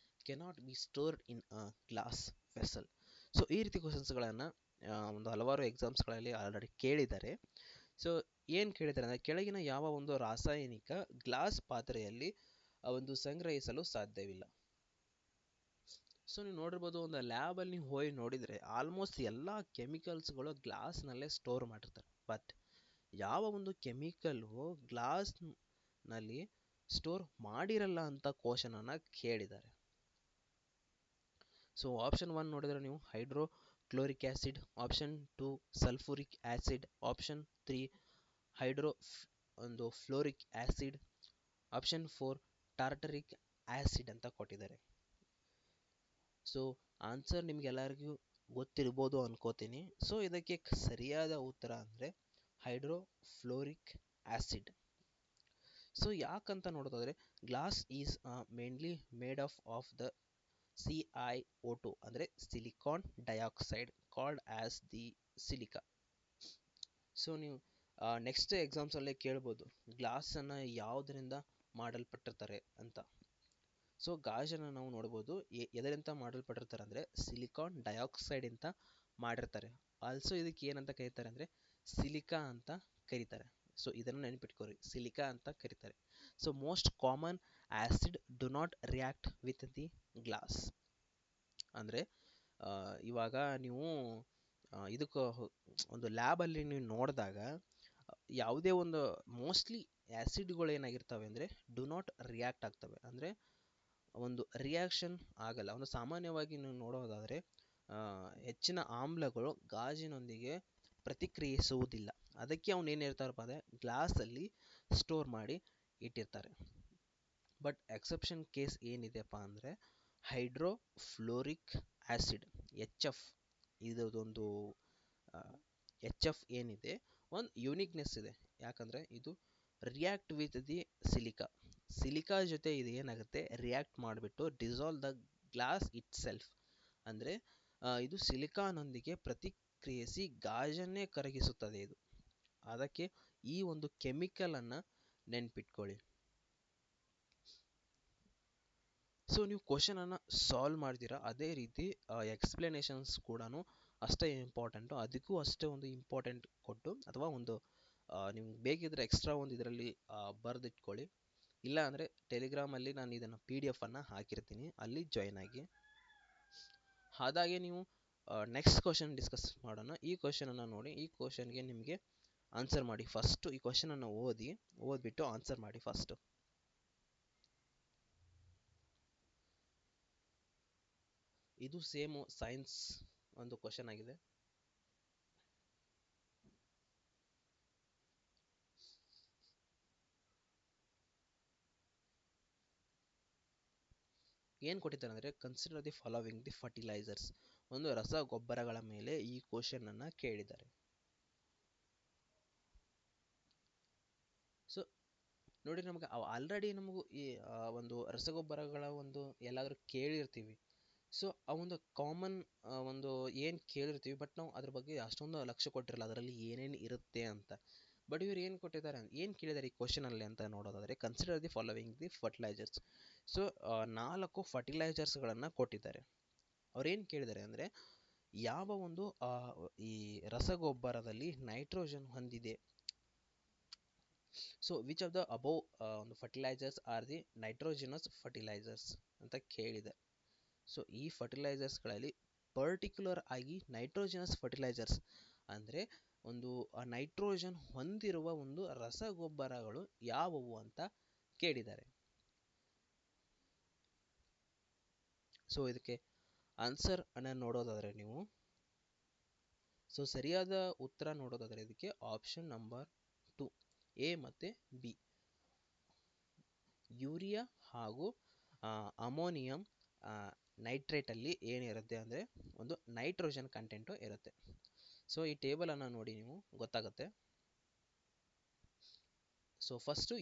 cannot be stored in a glass vessel. So ಈ ರೀತಿ ಕ್ವಶನ್ಸ್ಗಳನ್ನು ಒಂದು ಹಲವಾರು ಎಕ್ಸಾಮ್ಸ್ಗಳಲ್ಲಿ ಆಲ್ರೆಡಿ ಕೇಳಿದ್ದಾರೆ. ಸೊ ಏನು ಕೇಳಿದ್ದಾರೆ ಅಂದರೆ ಕೆಳಗಿನ ಯಾವ ಒಂದು ರಾಸಾಯನಿಕ ಗ್ಲಾಸ್ ಪಾತ್ರೆಯಲ್ಲಿ ಒಂದು ಸಂಗ್ರಹಿಸಲು ಸಾಧ್ಯವಿಲ್ಲ. ಸೊ ನೀವು ನೋಡಿರ್ಬೋದು ಒಂದು ಲ್ಯಾಬಲ್ಲಿ ನೀವು ಹೋಗಿ ನೋಡಿದರೆ ಆಲ್ಮೋಸ್ಟ್ ಎಲ್ಲ ಕೆಮಿಕಲ್ಸ್ಗಳು ಗ್ಲಾಸ್ನಲ್ಲೇ ಸ್ಟೋರ್ ಮಾಡಿರ್ತಾರೆ. ಬಟ್ ಯಾವ ಒಂದು ಕೆಮಿಕಲ್ಲು ಗ್ಲಾಸ್ನಲ್ಲಿ ಸ್ಟೋರ್ ಮಾಡಿರಲ್ಲ ಅಂತ ಕ್ವಶನನ್ನು ಕೇಳಿದ್ದಾರೆ. ಸೊ ಆಪ್ಷನ್ 1 ನೋಡಿದರೆ ನೀವು hydrochloric acid, option 2 sulphuric acid, option 3 fluoric acid, option 4 tartaric acid ಅಂತ ಕೊಟ್ಟಿದ್ದಾರೆ. ಸೊ ಆನ್ಸರ್ ನಿಮಗೆಲ್ಲರಿಗೂ ಗೊತ್ತಿರ್ಬೋದು ಅನ್ಕೋತೀನಿ. ಸೊ ಇದಕ್ಕೆ ಸರಿಯಾದ ಉತ್ತರ ಅಂದರೆ ಹೈಡ್ರೋಫ್ಲೋರಿಕ್ ಆ್ಯಸಿಡ್. ಸೊ ಯಾಕಂತ ನೋಡೋದಾದರೆ glass is mainly made of the CiO2 ಅಂದರೆ silicon dioxide called as the silica. So ನೀವು ನೆಕ್ಸ್ಟ್ ಎಕ್ಸಾಮ್ಸ್ ಅಲ್ಲೇ ಕೇಳ್ಬೋದು ಗ್ಲಾಸ್ ಅನ್ನ ಯಾವುದರಿಂದ ಮಾಡಲ್ಪಟ್ಟಿರ್ತಾರೆ ಅಂತ. ಸೊ ಗಾಜನ್ನು ನಾವು ನೋಡ್ಬೋದು ಎದರಿಂದ ಮಾಡಲ್ಪಟ್ಟಿರ್ತಾರೆ ಅಂದರೆ ಸಿಲಿಕಾನ್ ಡೈಆಕ್ಸೈಡ್ ಅಂತ ಮಾಡಿರ್ತಾರೆ. ಆಲ್ಸೋ ಇದಕ್ಕೆ ಏನಂತ ಕರೀತಾರೆ ಅಂದರೆ ಸಿಲಿಕಾ ಅಂತ ಕರೀತಾರೆ. ಸೊ ಇದನ್ನು ನೆನಪಿಟ್ಕೋರಿ, ಸಿಲಿಕಾ ಅಂತ ಕರೀತಾರೆ. So most common acid do not react with the glass ಅಂದರೆ ಇವಾಗ ನೀವು ಇದಕ್ಕೆ ಒಂದು ಲ್ಯಾಬಲ್ಲಿ ನೀವು ನೋಡಿದಾಗ ಯಾವುದೇ ಒಂದು ಮೋಸ್ಟ್ಲಿ ಆ್ಯಸಿಡ್ಗಳು ಏನಾಗಿರ್ತವೆ ಅಂದರೆ ಡು ನಾಟ್ ರಿಯಾಕ್ಟ್ ಆಗ್ತವೆ, ಅಂದರೆ ಒಂದು ರಿಯಾಕ್ಷನ್ ಆಗಲ್ಲ. ಒಂದು ಸಾಮಾನ್ಯವಾಗಿ ನೀವು ನೋಡೋದಾದರೆ ಹೆಚ್ಚಿನ ಆಮ್ಲಗಳು ಗಾಜಿನೊಂದಿಗೆ ಪ್ರತಿಕ್ರಿಯಿಸುವುದಿಲ್ಲ. ಅದಕ್ಕೆ ಅವನು ಏನು ಹೇಳ್ತಾರಪ್ಪ ಅಂದರೆ ಗ್ಲಾಸಲ್ಲಿ ಸ್ಟೋರ್ ಮಾಡಿ ಇಟ್ಟಿರ್ತಾರೆ. ಬಟ್ ಎಕ್ಸೆಪ್ಷನ್ ಕೇಸ್ ಏನಿದೆಪ್ಪ ಅಂದರೆ ಹೈಡ್ರೋಫ್ಲೋರಿಕ್ ಆ್ಯಸಿಡ್ HF, ಇದೊಂದು HF ಏನಿದೆ ಒಂದು ಯುನಿಕ್ನೆಸ್ ಇದೆ. ಯಾಕಂದರೆ ಇದು ರಿಯಾಕ್ಟ್ ವಿತ್ ದಿ ಸಿಲಿಕಾ ಜೊತೆ ಇದು ಏನಾಗುತ್ತೆ ರಿಯಾಕ್ಟ್ ಮಾಡಿಬಿಟ್ಟು dissolve the glass it self, ಅಂದರೆ ಇದು ಸಿಲಿಕಾನೊಂದಿಗೆ ಪ್ರತಿಕ್ರಿಯಿಸಿ ಗಾಜನ್ನೇ ಕರಗಿಸುತ್ತದೆ ಇದು. ಅದಕ್ಕೆ ಈ ಒಂದು ಕೆಮಿಕಲನ್ನು ನೆನ್ಪಿಟ್ಕೊಳ್ಳಿ. ಸೊ ನೀವು ಕ್ವಶನನ್ನು ಸಾಲ್ವ್ ಮಾಡ್ತೀರಾ, ಅದೇ ರೀತಿ ಎಕ್ಸ್ಪ್ಲನೇಷನ್ಸ್ ಕೂಡ ಅಷ್ಟೇ ಇಂಪಾರ್ಟೆಂಟು, ಅದಕ್ಕೂ ಅಷ್ಟೇ ಒಂದು ಇಂಪಾರ್ಟೆಂಟ್ ಕೊಟ್ಟು ಅಥವಾ ಒಂದು ನಿಮ್ಗೆ ಬೇಕಿದ್ರೆ ಎಕ್ಸ್ಟ್ರಾ ಒಂದು ಇದರಲ್ಲಿ ಬರೆದಿಟ್ಕೊಳ್ಳಿ. ಇಲ್ಲ ಅಂದರೆ ಟೆಲಿಗ್ರಾಮಲ್ಲಿ ನಾನು ಇದನ್ನು PDF ಅನ್ನು ಹಾಕಿರ್ತೀನಿ, ಅಲ್ಲಿ ಜಾಯ್ನ್ ಆಗಿ. ಹಾಗಾಗಿ ನೀವು ನೆಕ್ಸ್ಟ್ ಕ್ವಶನ್ ಡಿಸ್ಕಸ್ ಮಾಡೋಣ. ಈ ಕ್ವಶನನ್ನು ನೋಡಿ, ಈ ಕ್ವಶನ್ಗೆ ನಿಮಗೆ ಆನ್ಸರ್ ಮಾಡಿ. ಫಸ್ಟು ಈ ಕ್ವಶನನ್ನು ಓದ್ಬಿಟ್ಟು ಆನ್ಸರ್ ಮಾಡಿ ಫಸ್ಟು. ಇದು ಸೇಮು ಸೈನ್ಸ್ ಒಂದು ಕ್ವಶನ್ ಆಗಿದೆ. ಏನು ಕೊಟ್ಟಿದ್ದಾರೆ ಅಂದರೆ consider the following the fertilisers, ಒಂದು ರಸಗೊಬ್ಬರಗಳ ಮೇಲೆ ಈ ಕ್ವಶನ್ ಅನ್ನು ಕೇಳಿದ್ದಾರೆ. ಸೊ ನೋಡಿ, ನಮಗೆ ಆಲ್ರೆಡಿ ನಮಗೂ ಈ ಒಂದು ರಸಗೊಬ್ಬರಗಳ ಒಂದು ಎಲ್ಲಾದರೂ ಕೇಳಿರ್ತೀವಿ. ಸೊ ಆ ಒಂದು ಕಾಮನ್ ಒಂದು ಏನು ಕೇಳಿರ್ತೀವಿ, ಬಟ್ ನಾವು ಅದ್ರ ಬಗ್ಗೆ ಅಷ್ಟೊಂದು ಲಕ್ಷ್ಯ ಕೊಟ್ಟಿರಲ್ಲ ಅದರಲ್ಲಿ ಏನೇನು ಇರುತ್ತೆ ಅಂತ. ಬಟ್ ಇವ್ರು ಏನು ಕೊಟ್ಟಿದ್ದಾರೆ, ಏನು ಕೇಳಿದ್ದಾರೆ ಈ ಕ್ವಶನಲ್ಲಿ ಅಂತ ನೋಡೋದಾದರೆ consider the following the fertilisers. So 4 ಫರ್ಟಿಲೈಸರ್ಸ್ಗಳನ್ನು ಕೊಟ್ಟಿದ್ದಾರೆ. ಅವ್ರೇನು ಕೇಳಿದ್ದಾರೆ ಅಂದರೆ ಯಾವ ಒಂದು ಈ ರಸಗೊಬ್ಬರದಲ್ಲಿ ನೈಟ್ರೋಜನ್ ಹೊಂದಿದೆ. So which of the above ಒಂದು fertilisers are the nitrogenous fertilisers ಅಂತ ಕೇಳಿದೆ. ಸೊ ಈ ಫರ್ಟಿಲೈಸರ್ಸ್ಗಳಲ್ಲಿ ಪರ್ಟಿಕ್ಯುಲರ್ ಆಗಿ ನೈಟ್ರೋಜಿನಸ್ ಫರ್ಟಿಲೈಸರ್ಸ್ ಅಂದರೆ ಒಂದು ನೈಟ್ರೋಜನ್ ಹೊಂದಿರುವ ಒಂದು ರಸಗೊಬ್ಬರಗಳು ಯಾವುವು ಅಂತ ಕೇಳಿದ್ದಾರೆ. ಸೊ ಇದಕ್ಕೆ ಆನ್ಸರ್ ಅನ್ನು ನೋಡೋದಾದರೆ ನೀವು, ಸೊ ಸರಿಯಾದ ಉತ್ತರ ನೋಡೋದಾದರೆ ಇದಕ್ಕೆ ಆಪ್ಷನ್ ನಂಬರ್ 2 A ಮತ್ತು B. ಯೂರಿಯಾ ಹಾಗೂ ಅಮೋನಿಯಂ ನೈಟ್ರೇಟಲ್ಲಿ ಏನಿರುತ್ತೆ ಅಂದರೆ ಒಂದು ನೈಟ್ರೋಜನ್ ಕಂಟೆಂಟು ಇರುತ್ತೆ. ಸೊ ಈ ಟೇಬಲನ್ನು ನೋಡಿ ನೀವು ಗೊತ್ತಾಗುತ್ತೆ. ಸೊ ಫಸ್ಟು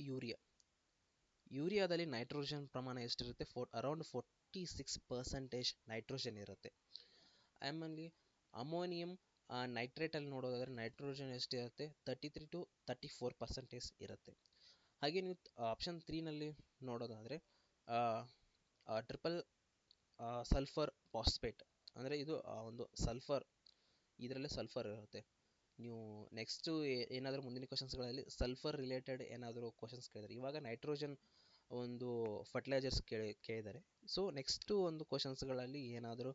ಯೂರಿಯಾದಲ್ಲಿ ನೈಟ್ರೋಜನ್ ಪ್ರಮಾಣ ಎಷ್ಟಿರುತ್ತೆ, ಅರೌಂಡ್ 46% ನೈಟ್ರೋಜನ್ ಇರುತ್ತೆ. ಆಮೇಲೆ ಅಮೋನಿಯಂ ನೈಟ್ರೇಟಲ್ಲಿ ನೋಡೋದಾದರೆ ನೈಟ್ರೋಜನ್ ಎಷ್ಟಿರುತ್ತೆ, 33 to 34% ಇರುತ್ತೆ. ಹಾಗೆ ನೀವು ಆಪ್ಷನ್ 3ನಲ್ಲಿ ನೋಡೋದಾದರೆ ಟ್ರಿಪಲ್ ಸಲ್ಫರ್ ಫಾಸ್ಫೇಟ್ ಅಂದರೆ ಇದು ಒಂದು ಸಲ್ಫರ್, ಇದರಲ್ಲೇ ಸಲ್ಫರ್ ಇರುತ್ತೆ. ನೀವು ನೆಕ್ಸ್ಟು ಏನಾದರೂ ಮುಂದಿನ ಕ್ವಶನ್ಸ್ಗಳಲ್ಲಿ ಸಲ್ಫರ್ ರಿಲೇಟೆಡ್ ಏನಾದರೂ ಕ್ವಶನ್ಸ್ ಕೇಳಿದರೆ, ಇವಾಗ ನೈಟ್ರೋಜನ್ ಒಂದು ಫರ್ಟಿಲೈಸರ್ಸ್ ಕೇಳಿದ್ದಾರೆ. ಸೊ ನೆಕ್ಸ್ಟು ಒಂದು ಕ್ವಶನ್ಸ್ಗಳಲ್ಲಿ ಏನಾದರೂ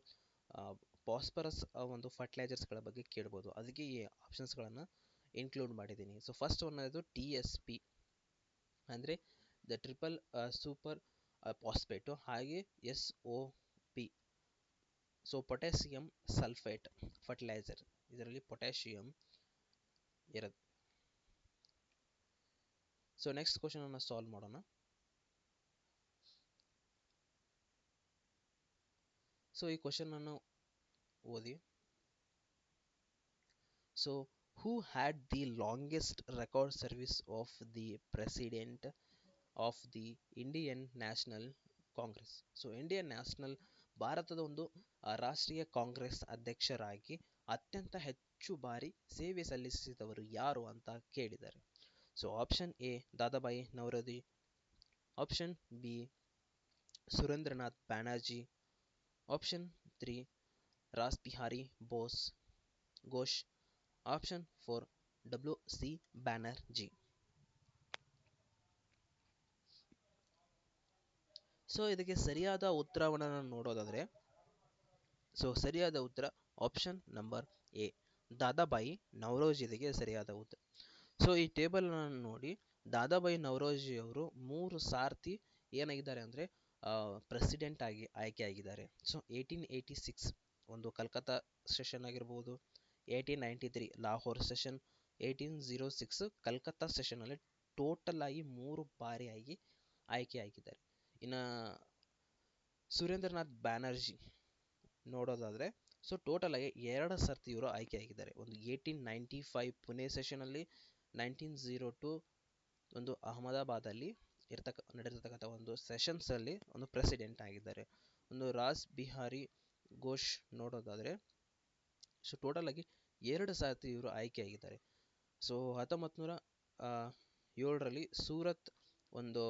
ಫಾಸ್ಫರಸ್ ಒಂದು ಫರ್ಟಿಲೈಸರ್ಸ್ಗಳ ಬಗ್ಗೆ ಕೇಳ್ಬೋದು, ಅದಕ್ಕೆ ಈ ಆಪ್ಷನ್ಸ್ಗಳನ್ನು ಇನ್ಕ್ಲೂಡ್ ಮಾಡಿದ್ದೀನಿ. ಸೊ ಫಸ್ಟ್ ಒಂದು TSP ಅಂದರೆ ದ ಟ್ರಿಪಲ್ ಸೂಪರ್ ಫಾಸ್ಫೇಟು, ಹಾಗೆ SOP so potassium sulphate fertiliser, ಇದರಲ್ಲಿ ಪೊಟ್ಯಾಷಿಯಂ ಇರುತ್ತೆ. ಸೊ ನೆಕ್ಸ್ಟ್ ಕ್ವಶನ್ ಅನ್ನು ಸಾಲ್ವ್ ಮಾಡೋಣ. ಸೊ ಈ ಕ್ವಶನ್ ಅನ್ನು ಓದಿ. So who had the longest record service of the president of the Indian National Congress. So Indian national ಭಾರತದ ಒಂದು ರಾಷ್ಟ್ರೀಯ ಕಾಂಗ್ರೆಸ್ ಅಧ್ಯಕ್ಷರಾಗಿ ಅತ್ಯಂತ ಹೆಚ್ಚು ಬಾರಿ ಸೇವೆ ಸಲ್ಲಿಸಿದವರು ಯಾರು ಅಂತ ಕೇಳಿದ್ದಾರೆ. So option A Dadabhai Naoroji, option B Surendranath Banerjee, option 3 Ras Behari Ghosh, option 4 W C. Banerjee. So ಇದಕ್ಕೆ ಸರಿಯಾದ ಉತ್ತರವನ್ನು ನೋಡೋದಾದ್ರೆ, ಸೊ ಸರಿಯಾದ ಉತ್ತರ option number A Dadabhai Naoroji ಇದಕ್ಕೆ ಸರಿಯಾದ ಉತ್ತರ. ಸೊ ಈ ಟೇಬಲ್ ನೋಡಿ, ದಾದಾಬಾಯಿ ನವರೋಜಿ ಅವರು 3 ಸಾರ್ತಿ ಏನಾಗಿದ್ದಾರೆ ಅಂದರೆ ಪ್ರೆಸಿಡೆಂಟ್ ಆಗಿ ಆಯ್ಕೆಯಾಗಿದ್ದಾರೆ. ಸೊ 1886 ಒಂದು ಕಲ್ಕತ್ತಾ ಸೆಷನ್ ಆಗಿರ್ಬೋದು, 1893 ಲಾಹೋರ್ ಸೆಷನ್, 1806 ಕಲ್ಕತ್ತಾ ಸೆಷನಲ್ಲಿ ಟೋಟಲ್ ಆಗಿ 3 ಬಾರಿಯಾಗಿ ಆಯ್ಕೆಯಾಗಿದ್ದಾರೆ. ಇನ್ನು ಸುರೇಂದ್ರನಾಥ್ ಬ್ಯಾನರ್ಜಿ ನೋಡೋದಾದರೆ, ಸೊ ಟೋಟಲ್ ಆಗಿ 2 ಸರ್ತಿ ಇವರು ಆಯ್ಕೆಯಾಗಿದ್ದಾರೆ. ಒಂದು 1895 ಪುಣೆ ಸೆಷನಲ್ಲಿ, 1902 ಒಂದು ಅಹಮದಾಬಾದಲ್ಲಿ ನಡೆದಿರ್ತಕ್ಕಂಥ ಒಂದು ಸೆಷನ್ಸಲ್ಲಿ ಒಂದು ಪ್ರೆಸಿಡೆಂಟ್ ಆಗಿದ್ದಾರೆ. ಒಂದು ರಾಸ್ ಬಿಹಾರಿ ಘೋಷ್ ನೋಡೋದಾದರೆ, ಸೊ ಟೋಟಲ್ ಆಗಿ 2 ಸರ್ತಿ ಇವರು ಆಯ್ಕೆಯಾಗಿದ್ದಾರೆ. ಸೊ 1907ರಲ್ಲಿ ಸೂರತ್ ಒಂದು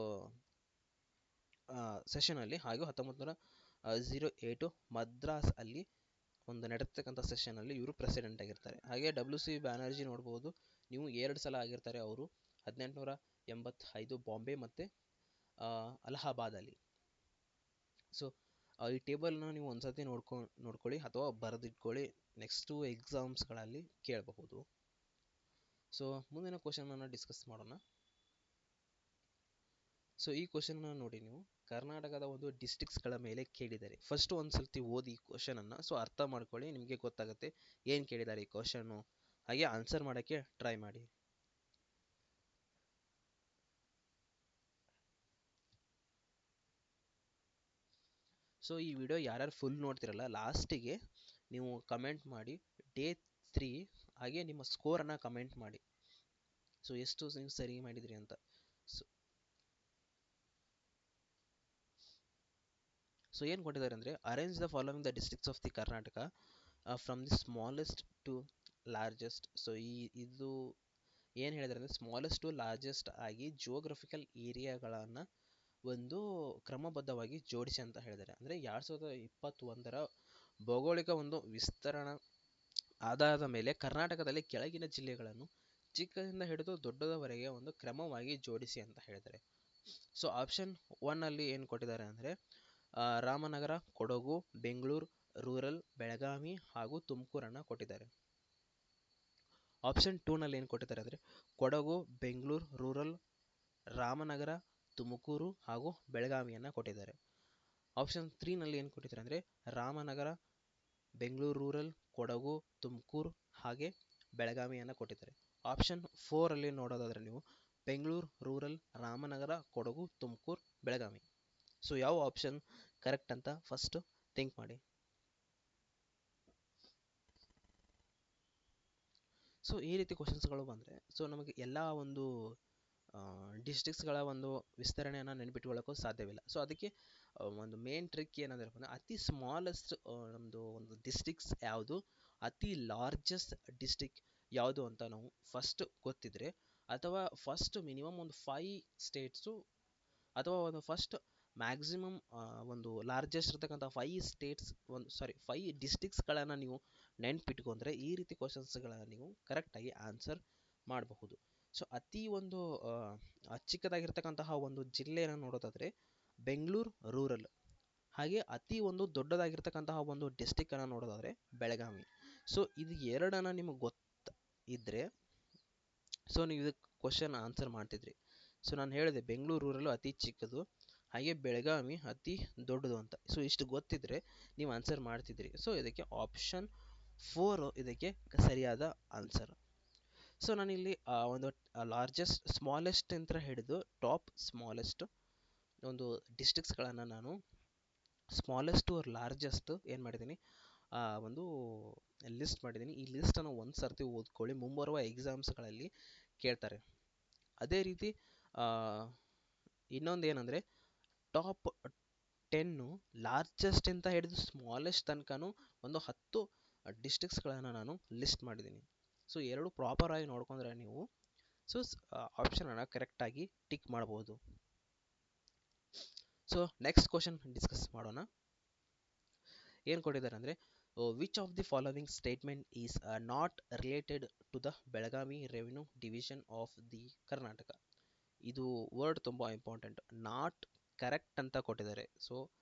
ಸೆಷನಲ್ಲಿ, ಹಾಗೂ 1908 ಮದ್ರಾಸ್ ಅಲ್ಲಿ ಒಂದು ನಡೆರ್ತಕ್ಕಂಥ ಸೆಷನಲ್ಲಿ ಇವರು ಪ್ರೆಸಿಡೆಂಟ್ ಆಗಿರ್ತಾರೆ. ಹಾಗೆ ಡಬ್ಲ್ಯೂ.ಸಿ. ಬ್ಯಾನರ್ಜಿ ನೋಡ್ಬೋದು, ನೀವು 2 ಸಲ ಆಗಿರ್ತಾರೆ. ಅವರು 1885 ಬಾಂಬೆ ಮತ್ತು ಅಲಹಾಬಾದಲ್ಲಿ. ಸೊ ಈ ಟೇಬಲ್ನ ನೀವು ಒಂದ್ಸತಿ ನೋಡ್ಕೊಳ್ಳಿ ಅಥವಾ ಬರೆದಿಟ್ಕೊಳ್ಳಿ, ನೆಕ್ಸ್ಟು ಎಕ್ಸಾಮ್ಸ್ಗಳಲ್ಲಿ ಕೇಳಬಹುದು. ಸೊ ಮುಂದಿನ ಕ್ವಶನನ್ನು ಡಿಸ್ಕಸ್ ಮಾಡೋಣ. ಸೊ ಈ ಕ್ವಶನ್ ನೋಡಿ, ನೀವು ಕರ್ನಾಟಕದ ಒಂದು ಡಿಸ್ಟ್ರಿಕ್ಟ್ಸ್ಗಳ ಮೇಲೆ ಕೇಳಿದ್ದಾರೆ. ಫಸ್ಟ್ ಒಂದ್ಸತಿ ಓದಿ ಈ ಕ್ವಶನನ್ನು, ಸೊ ಅರ್ಥ ಮಾಡ್ಕೊಳ್ಳಿ, ನಿಮಗೆ ಗೊತ್ತಾಗುತ್ತೆ ಏನು ಕೇಳಿದ್ದಾರೆ ಈ ಕ್ವಶನ್ನು, ಹಾಗೆ ಆನ್ಸರ್ ಮಾಡೋಕ್ಕೆ ಟ್ರೈ ಮಾಡಿ. ಸೊ ಈ ವಿಡಿಯೋ ಯಾರ್ಯಾರು ಫುಲ್ ನೋಡ್ತಿರಲ್ಲ, ಲಾಸ್ಟಿಗೆ ನೀವು ಕಮೆಂಟ್ ಮಾಡಿ ಡೇ 3 ಹಾಗೆ ನಿಮ್ಮ ಸ್ಕೋರನ್ನು ಕಮೆಂಟ್ ಮಾಡಿ, ಸೊ ಎಷ್ಟು ನೀವು ಸರಿ ಮಾಡಿದ್ರಿ ಅಂತ. ಸೊ ಏನು ಕೊಟ್ಟಿದ್ದಾರೆ ಅಂದರೆ, arrange the following the districts of the Karnataka from the smallest to largest. So ಇದು ಏನು ಹೇಳಿದ್ದಾರೆ ಅಂದರೆ, ಸ್ಮಾಲೆಸ್ಟ್ ಟು ಲಾರ್ಜೆಸ್ಟ್ ಆಗಿ ಜಿಯೋಗ್ರಫಿಕಲ್ ಏರಿಯಾಗಳನ್ನು ಒಂದು ಕ್ರಮಬದ್ಧವಾಗಿ ಜೋಡಿಸಿ ಅಂತ ಹೇಳಿದ್ದಾರೆ. ಅಂದರೆ 2021ರ ಭೌಗೋಳಿಕ ಒಂದು ವಿಸ್ತರಣಾ ಆಧಾರದ ಮೇಲೆ ಕರ್ನಾಟಕದಲ್ಲಿ ಕೆಳಗಿನ ಜಿಲ್ಲೆಗಳನ್ನು ಚಿಕ್ಕದಿಂದ ಹಿಡಿದು ದೊಡ್ಡದವರೆಗೆ ಒಂದು ಕ್ರಮವಾಗಿ ಜೋಡಿಸಿ ಅಂತ ಹೇಳಿದ್ದಾರೆ. ಸೊ ಆಪ್ಷನ್ 1 ಅಲ್ಲಿ ಏನು ಕೊಟ್ಟಿದ್ದಾರೆ ಅಂದರೆ, ರಾಮನಗರ, ಕೊಡಗು, ಬೆಂಗಳೂರು ರೂರಲ್, ಬೆಳಗಾವಿ ಹಾಗೂ ತುಮಕೂರನ್ನು ಕೊಟ್ಟಿದ್ದಾರೆ. ಆಪ್ಷನ್ 2 ನಲ್ಲಿ ಏನು ಕೊಟ್ಟಿದ್ದಾರೆ ಅಂದರೆ, ಕೊಡಗು, ಬೆಂಗಳೂರು ರೂರಲ್, ರಾಮನಗರ, ತುಮಕೂರು ಹಾಗೂ ಬೆಳಗಾವಿಯನ್ನು ಕೊಟ್ಟಿದ್ದಾರೆ. ಆಪ್ಷನ್ 3 ನಲ್ಲಿ ಏನು ಕೊಟ್ಟಿದ್ದಾರೆ ಅಂದರೆ, ರಾಮನಗರ, ಬೆಂಗಳೂರು ರೂರಲ್, ಕೊಡಗು, ತುಮಕೂರು ಹಾಗೆ ಬೆಳಗಾವಿಯನ್ನು ಕೊಟ್ಟಿದ್ದಾರೆ. ಆಪ್ಷನ್ 4 ಅಲ್ಲಿ ನೋಡೋದಾದರೆ ನೀವು, ಬೆಂಗಳೂರು ರೂರಲ್, ರಾಮನಗರ, ಕೊಡಗು, ತುಮಕೂರು, ಬೆಳಗಾವಿ. ಸೊ ಯಾವ ಆಪ್ಷನ್ ಕರೆಕ್ಟ್ ಅಂತ ಫಸ್ಟ್ ಥಿಂಕ್ ಮಾಡಿ. ಸೊ ಈ ರೀತಿ ಕ್ವಶನ್ಸ್ಗಳು ಬಂದರೆ, ಸೊ ನಮಗೆ ಎಲ್ಲ ಒಂದು ಡಿಸ್ಟ್ರಿಕ್ಟ್ಸ್ಗಳ ಒಂದು ವಿಸ್ತರಣೆಯನ್ನು ನೆನಪಿಟ್ಕೊಳ್ಳೋಕ್ಕೂ ಸಾಧ್ಯವಿಲ್ಲ. ಸೊ ಅದಕ್ಕೆ ಒಂದು ಮೇನ್ ಟ್ರಿಕ್ ಏನಂದ್ರೆ, ಅತಿ ಸ್ಮಾಲೆಸ್ಟ್ ನಮ್ಮದು ಒಂದು ಡಿಸ್ಟ್ರಿಕ್ಟ್ಸ್ ಯಾವುದು, ಅತಿ ಲಾರ್ಜೆಸ್ಟ್ ಡಿಸ್ಟ್ರಿಕ್ಟ್ ಯಾವುದು ಅಂತ ನಾವು ಫಸ್ಟ್ ಗೊತ್ತಿದ್ರೆ, ಅಥವಾ ಫಸ್ಟ್ ಮಿನಿಮಮ್ ಒಂದು 5 ಸ್ಟೇಟ್ಸು ಅಥವಾ ಒಂದು ಫಸ್ಟ್ ಮ್ಯಾಕ್ಸಿಮಮ್ ಒಂದು ಲಾರ್ಜೆಸ್ಟ್ ಇರ್ತಕ್ಕಂಥ 5 ಡಿಸ್ಟ್ರಿಕ್ಟ್ಸ್ಗಳನ್ನು ನೀವು ನೆನ್ಪಿಟ್ಕೊಂಡ್ರೆ ಈ ರೀತಿ ಕ್ವಶನ್ಸ್ಗಳನ್ನು ನೀವು ಕರೆಕ್ಟಾಗಿ ಆನ್ಸರ್ ಮಾಡಬಹುದು. ಸೊ ಅತಿ ಒಂದು ಚಿಕ್ಕದಾಗಿರ್ತಕ್ಕಂತಹ ಒಂದು ಜಿಲ್ಲೆಯನ್ನು ನೋಡೋದಾದರೆ ಬೆಂಗಳೂರು ರೂರಲ್, ಹಾಗೆ ಅತಿ ಒಂದು ದೊಡ್ಡದಾಗಿರ್ತಕ್ಕಂತಹ ಒಂದು ಡಿಸ್ಟ್ರಿಕ್ಟನ್ನು ನೋಡೋದಾದರೆ ಬೆಳಗಾವಿ. ಸೊ ಇದು ಎರಡನ್ನು ನಿಮಗೆ ಗೊತ್ತಿದ್ದರೆ ಸೊ ನೀವು ಇದಕ್ಕೆ ಕ್ವಶನ್ ಆನ್ಸರ್ ಮಾಡ್ತಿದ್ರಿ. ಸೊ ನಾನು ಹೇಳಿದೆ ಬೆಂಗಳೂರು ರೂರಲ್ ಅತಿ ಚಿಕ್ಕದು, ಹಾಗೆ ಬೆಳಗಾವಿ ಅತಿ ದೊಡ್ಡದು ಅಂತ. ಸೊ ಇಷ್ಟು ಗೊತ್ತಿದ್ರೆ ನೀವು ಆನ್ಸರ್ ಮಾಡ್ತಿದ್ರಿ. ಸೊ ಇದಕ್ಕೆ ಆಪ್ಷನ್ 4 ಇದಕ್ಕೆ ಸರಿಯಾದ ಆನ್ಸರ್. ಸೊ ನಾನಿಲ್ಲಿ ಒಂದು ಲಾರ್ಜೆಸ್ಟ್ ಸ್ಮಾಲೆಸ್ಟ್ ಅಂತ ಹಿಡಿದು ಟಾಪ್ ಸ್ಮಾಲೆಸ್ಟ್ ಒಂದು ಡಿಸ್ಟ್ರಿಕ್ಟ್ಸ್ಗಳನ್ನು ನಾನು ಸ್ಮಾಲೆಸ್ಟ್ ಟು ಲಾರ್ಜೆಸ್ಟ್ ಏನು ಮಾಡಿದ್ದೀನಿ, ಒಂದು ಲಿಸ್ಟ್ ಮಾಡಿದ್ದೀನಿ. ಈ ಲಿಸ್ಟನ್ನು ಒಂದು ಸರ್ತಿ ಓದ್ಕೊಳ್ಳಿ, ಮುಂಬರುವ ಎಕ್ಸಾಮ್ಸ್ಗಳಲ್ಲಿ ಕೇಳ್ತಾರೆ. ಅದೇ ರೀತಿ ಇನ್ನೊಂದು ಏನಂದರೆ, ಟಾಪ್ ಟೆನ್ನು, ಲಾರ್ಜೆಸ್ಟ್ ಅಂತ ಹಿಡಿದು ಸ್ಮಾಲೆಸ್ಟ್ ತನಕನೂ ಒಂದು 10 ಡಿಸ್ಟ್ರಿಕ್ಸ್ಗಳನ್ನು ನಾನು ಲಿಸ್ಟ್ ಮಾಡಿದ್ದೀನಿ. ಸೊ ಎರಡು ಪ್ರಾಪರ್ ಆಗಿ ನೋಡ್ಕೊಂಡ್ರೆ ನೀವು ಸೊ ಆಪ್ಷನನ್ನು ಕರೆಕ್ಟಾಗಿ ಟಿಕ್ ಮಾಡ್ಬೋದು. ಸೊ ನೆಕ್ಸ್ಟ್ ಕ್ವಶನ್ ಡಿಸ್ಕಸ್ ಮಾಡೋಣ. ಏನು ಕೊಟ್ಟಿದ್ದಾರೆ ಅಂದರೆ, which of the following statement is not related to the Belagavi revenue division of the Karnataka. ಇದು ವರ್ಡ್ ತುಂಬ ಇಂಪಾರ್ಟೆಂಟ್, ನಾಟ್ ಕರೆಕ್ಟ್ ಅಂತ ಕೊಟ್ಟಿದ್ದಾರೆ. ಸೊ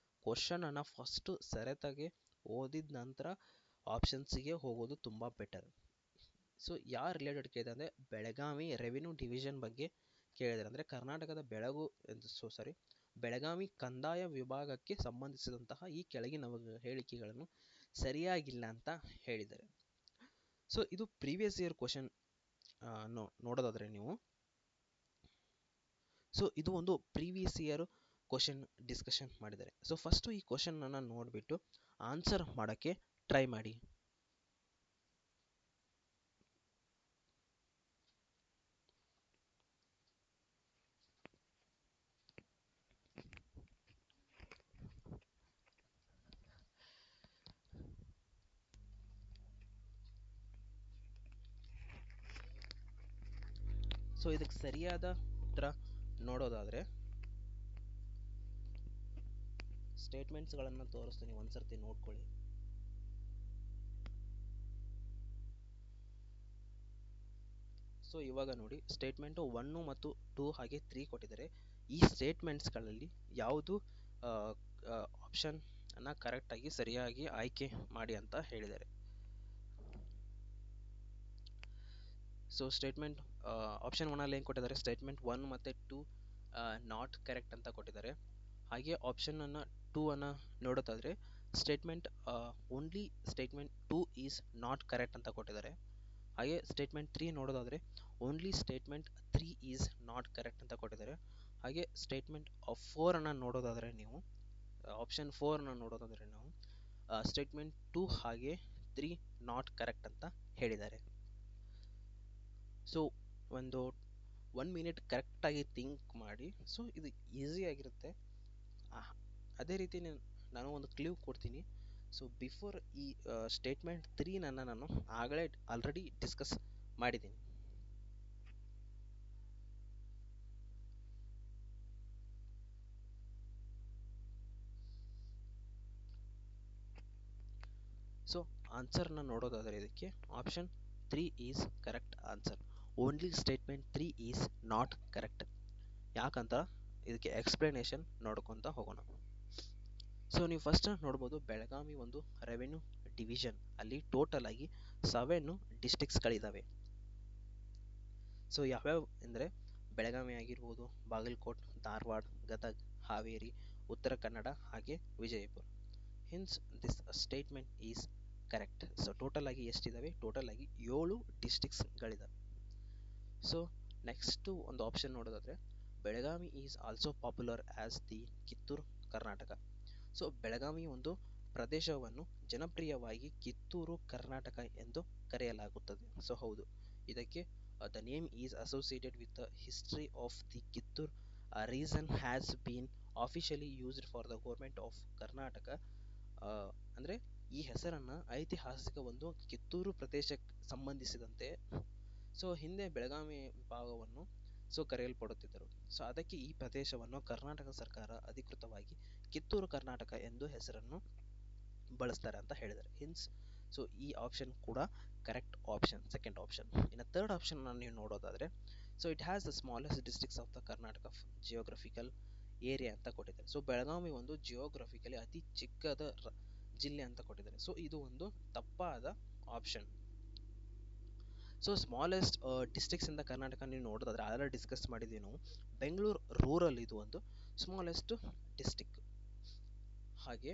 ಕ್ವಶನನ್ನು ಫಸ್ಟು ಸರಿಯಾಗಿ ಓದಿದ ನಂತರ ಆಪ್ಷನ್ಸಿಗೆ ಹೋಗೋದು ತುಂಬ ಬೆಟರ್. ಸೊ ಯಾರು ರಿಲೇಟೆಡ್ ಕೇಳಿದೆ ಅಂದರೆ ಬೆಳಗಾವಿ ರೆವಿನ್ಯೂ ಡಿವಿಷನ್ ಬಗ್ಗೆ ಕೇಳಿದ್ದಾರೆ. ಅಂದರೆ ಕರ್ನಾಟಕದ ಬೆಳಗಾವಿ ಕಂದಾಯ ವಿಭಾಗಕ್ಕೆ ಸಂಬಂಧಿಸಿದಂತಹ ಈ ಕೆಳಗಿನ ಹೇಳಿಕೆಗಳನ್ನು ಸರಿಯಾಗಿಲ್ಲ ಅಂತ ಹೇಳಿದ್ದಾರೆ. ಸೊ ಇದು ಪ್ರೀವಿಯಸ್ ಇಯರ್ ಕ್ವಶನ್ ನೋಡೋದಾದರೆ ನೀವು, ಸೊ ಇದು ಒಂದು ಪ್ರೀವಿಯಸ್ ಇಯರ್ ಕ್ವಶನ್ ಡಿಸ್ಕಷನ್ ಮಾಡಿದ್ದಾರೆ. ಸೊ ಫಸ್ಟು ಈ ಕ್ವಶನನ್ನು ನೋಡಿಬಿಟ್ಟು ಆನ್ಸರ್ ಮಾಡೋಕ್ಕೆ ಟ್ರೈ ಮಾಡಿ. ಸೊ ಇದಕ್ಕೆ ಸರಿಯಾದ ಉತ್ತರ ನೋಡೋದಾದರೆ ಸ್ಟೇಟ್ಮೆಂಟ್ಸ್ಗಳನ್ನು ತೋರಿಸ್ತೀನಿ, ಒಂದ್ಸರ್ತಿ ನೋಡ್ಕೊಳ್ಳಿ. ಸೊ ಇವಾಗ ನೋಡಿ, ಸ್ಟೇಟ್ಮೆಂಟು 1 ಮತ್ತು 2 ಹಾಗೆ 3 ಕೊಟ್ಟಿದ್ದಾರೆ. ಈ ಸ್ಟೇಟ್ಮೆಂಟ್ಸ್ಗಳಲ್ಲಿ ಯಾವುದು ಆಪ್ಷನ್ ಅನ್ನು ಕರೆಕ್ಟಾಗಿ ಸರಿಯಾಗಿ ಆಯ್ಕೆ ಮಾಡಿ ಅಂತ ಹೇಳಿದ್ದಾರೆ. ಸೊ ಸ್ಟೇಟ್ಮೆಂಟ್ ಆಪ್ಷನ್ 1 ಅಲ್ಲಿ ಏನು ಕೊಟ್ಟಿದ್ದಾರೆ, ಸ್ಟೇಟ್ಮೆಂಟ್ 1 ಮತ್ತು 2 ನಾಟ್ ಕರೆಕ್ಟ್ ಅಂತ ಕೊಟ್ಟಿದ್ದಾರೆ. ಹಾಗೆ ಆಪ್ಷನ್ 2 ಅನ್ನು ನೋಡೋದಾದರೆ statement only statement 2 is not correct ಅಂತ ಕೊಟ್ಟಿದ್ದಾರೆ. ಹಾಗೆ ಸ್ಟೇಟ್ಮೆಂಟ್ 3 ನೋಡೋದಾದರೆ only statement 3 is not correct ಅಂತ ಕೊಟ್ಟಿದ್ದಾರೆ. ಹಾಗೆ ಸ್ಟೇಟ್ಮೆಂಟ್ 4 ಅನ್ನು ನೋಡೋದಾದರೆ ನೀವು, ಆಪ್ಷನ್ 4 ಅನ್ನು ನೋಡೋದಾದರೆ ನಾವು ಸ್ಟೇಟ್ಮೆಂಟ್ 2 ಹಾಗೆ 3 ನಾಟ್ ಕರೆಕ್ಟ್ ಅಂತ ಹೇಳಿದ್ದಾರೆ. ಸೊ ಒಂದು 1 ಮಿನಿಟ್ ಕರೆಕ್ಟಾಗಿ ಥಿಂಕ್ ಮಾಡಿ. ಸೊ ಇದು ಈಸಿಯಾಗಿರುತ್ತೆ. ಅದೇ ರೀತಿ ನಾನು ಒಂದು ಕ್ಲೂ ಕೊಡ್ತೀನಿ. ಸೊ ಬಿಫೋರ್ ಈ ಸ್ಟೇಟ್ಮೆಂಟ್ 3 ನಾನು ಆಲ್ರೆಡಿ ಡಿಸ್ಕಸ್ ಮಾಡಿದ್ದೀನಿ. ಸೊ ಆನ್ಸರ್ನ ನೋಡೋದಾದರೆ ಇದಕ್ಕೆ option 3 is correct answer. Only statement 3 is not correct. ಯಾಕಂತ ಇದಕ್ಕೆ ಎಕ್ಸ್ಪ್ಲನೇಷನ್ ನೋಡ್ಕೊತ ಹೋಗೋಣ. ಸೊ ನೀವು ಫಸ್ಟ್ ನೋಡ್ಬೋದು, ಬೆಳಗಾವಿ ಒಂದು ರೆವೆನ್ಯೂ ಡಿವಿಷನ್, ಅಲ್ಲಿ ಟೋಟಲ್ ಆಗಿ 7 ಡಿಸ್ಟ್ರಿಕ್ಟ್ಸ್ಗಳಿದ್ದಾವೆ. ಸೊ ಯಾವ್ಯಾವ ಅಂದರೆ ಬೆಳಗಾವಿ ಆಗಿರ್ಬೋದು, ಬಾಗಲಕೋಟ್, ಧಾರವಾಡ, ಗದಗ, ಹಾವೇರಿ, ಉತ್ತರ ಕನ್ನಡ ಹಾಗೆ Vijayapura. Hence this statement is correct. So total ಆಗಿ ಎಷ್ಟಿದ್ದಾವೆ, ಟೋಟಲ್ ಆಗಿ 7 ಡಿಸ್ಟ್ರಿಕ್ಟ್ಸ್ಗಳಿದ್ದಾವೆ. ಸೊ ನೆಕ್ಸ್ಟ್ ಒಂದು ಆಪ್ಷನ್ ನೋಡೋದಾದರೆ Belagavi is also popular as the Kittur Karnataka. So Belagavi ಒಂದು ಪ್ರದೇಶವನ್ನು ಜನಪ್ರಿಯವಾಗಿ ಕಿತ್ತೂರು ಕರ್ನಾಟಕ ಎಂದು ಕರೆಯಲಾಗುತ್ತದೆ. ಸೊ ಹೌದು, ಇದಕ್ಕೆ the name is associated with the history of the Kittur reason has been officially used for the government of Karnataka. ಅಂದರೆ ಈ ಹೆಸರನ್ನು ಐತಿಹಾಸಿಕ ಒಂದು ಕಿತ್ತೂರು ಪ್ರದೇಶಕ್ಕೆ ಸಂಬಂಧಿಸಿದಂತೆ ಸೊ ಹಿಂದೆ ಬೆಳಗಾವಿ ವಿಭಾಗವನ್ನು ಸೊ ಕರೆಯಲ್ಪಡುತ್ತಿದ್ದರು. ಸೊ ಅದಕ್ಕೆ ಈ ಪ್ರದೇಶವನ್ನು ಕರ್ನಾಟಕ ಸರ್ಕಾರ ಅಧಿಕೃತವಾಗಿ ಕಿತ್ತೂರು ಕರ್ನಾಟಕ ಎಂದು ಹೆಸರನ್ನು ಬಳಸ್ತಾರೆ ಅಂತ ಹೇಳಿದ್ದಾರೆ. ಹಿನ್ಸ್ ಸೊ ಈ ಆಪ್ಷನ್ ಕೂಡ ಕರೆಕ್ಟ್ ಆಪ್ಷನ್, ಸೆಕೆಂಡ್ ಆಪ್ಷನ್. ಇನ್ನು ಥರ್ಡ್ ಆಪ್ಷನ್ ನೀವು ನೋಡೋದಾದರೆ so it has the smallest districts of the Karnataka geographical area ಅಂತ ಕೊಟ್ಟಿದ್ದಾರೆ. ಸೊ ಬೆಳಗಾವಿ ಒಂದು ಜಿಯೋಗ್ರಫಿಕಲಿ ಅತಿ ಚಿಕ್ಕದ ಜಿಲ್ಲೆ ಅಂತ ಕೊಟ್ಟಿದ್ದಾರೆ. ಸೊ ಇದು ಒಂದು ತಪ್ಪಾದ option. So smallest districts in the Karnataka ನೀವು ನೋಡೋದಾದ್ರೆ ಆಲ್ರೆಡಿ ಡಿಸ್ಕಸ್ ಮಾಡಿದ್ದೀವಿ ನಾವು, ಬೆಂಗಳೂರು ರೂರಲ್ ಇದು ಒಂದು ಸ್ಮಾಲೆಸ್ಟ್ ಡಿಸ್ಟ್ರಿಕ್ಟ್. ಹಾಗೆ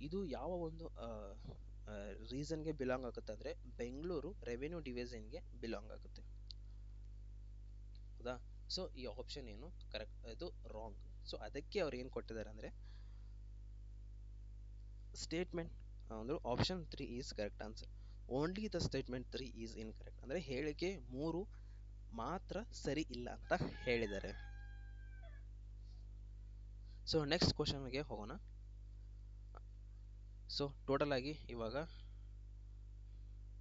ಇದು ಯಾವ ಒಂದು ರೀಸನ್ಗೆ ಬಿಲಾಂಗ್ ಆಗುತ್ತೆ ಅಂದರೆ ಬೆಂಗಳೂರು ರೆವೆನ್ಯೂ ಡಿವಿಷನ್ಗೆ ಬಿಲಾಂಗ್ ಆಗುತ್ತೆ. ಹೌದಾ? ಸೊ ಈ ಆಪ್ಷನ್ ಏನು ಕರೆಕ್ಟ್, ಇದು ರಾಂಗ್. ಸೊ ಅದಕ್ಕೆ ಅವ್ರು ಏನು ಕೊಟ್ಟಿದ್ದಾರೆ ಅಂದರೆ ಸ್ಟೇಟ್ಮೆಂಟ್ ಅಂದ್ರೆ option 3 is correct answer. Only the statement 3 is incorrect. ಅಂದರೆ ಹೇಳಿಕೆ 3 ಮಾತ್ರ ಸರಿ ಇಲ್ಲ ಅಂತ ಹೇಳಿದ್ದಾರೆ. ಸೊ ನೆಕ್ಸ್ಟ್ ಕ್ವಶನ್ಗೆ ಹೋಗೋಣ. ಸೊ ಟೋಟಲ್ ಆಗಿ ಇವಾಗ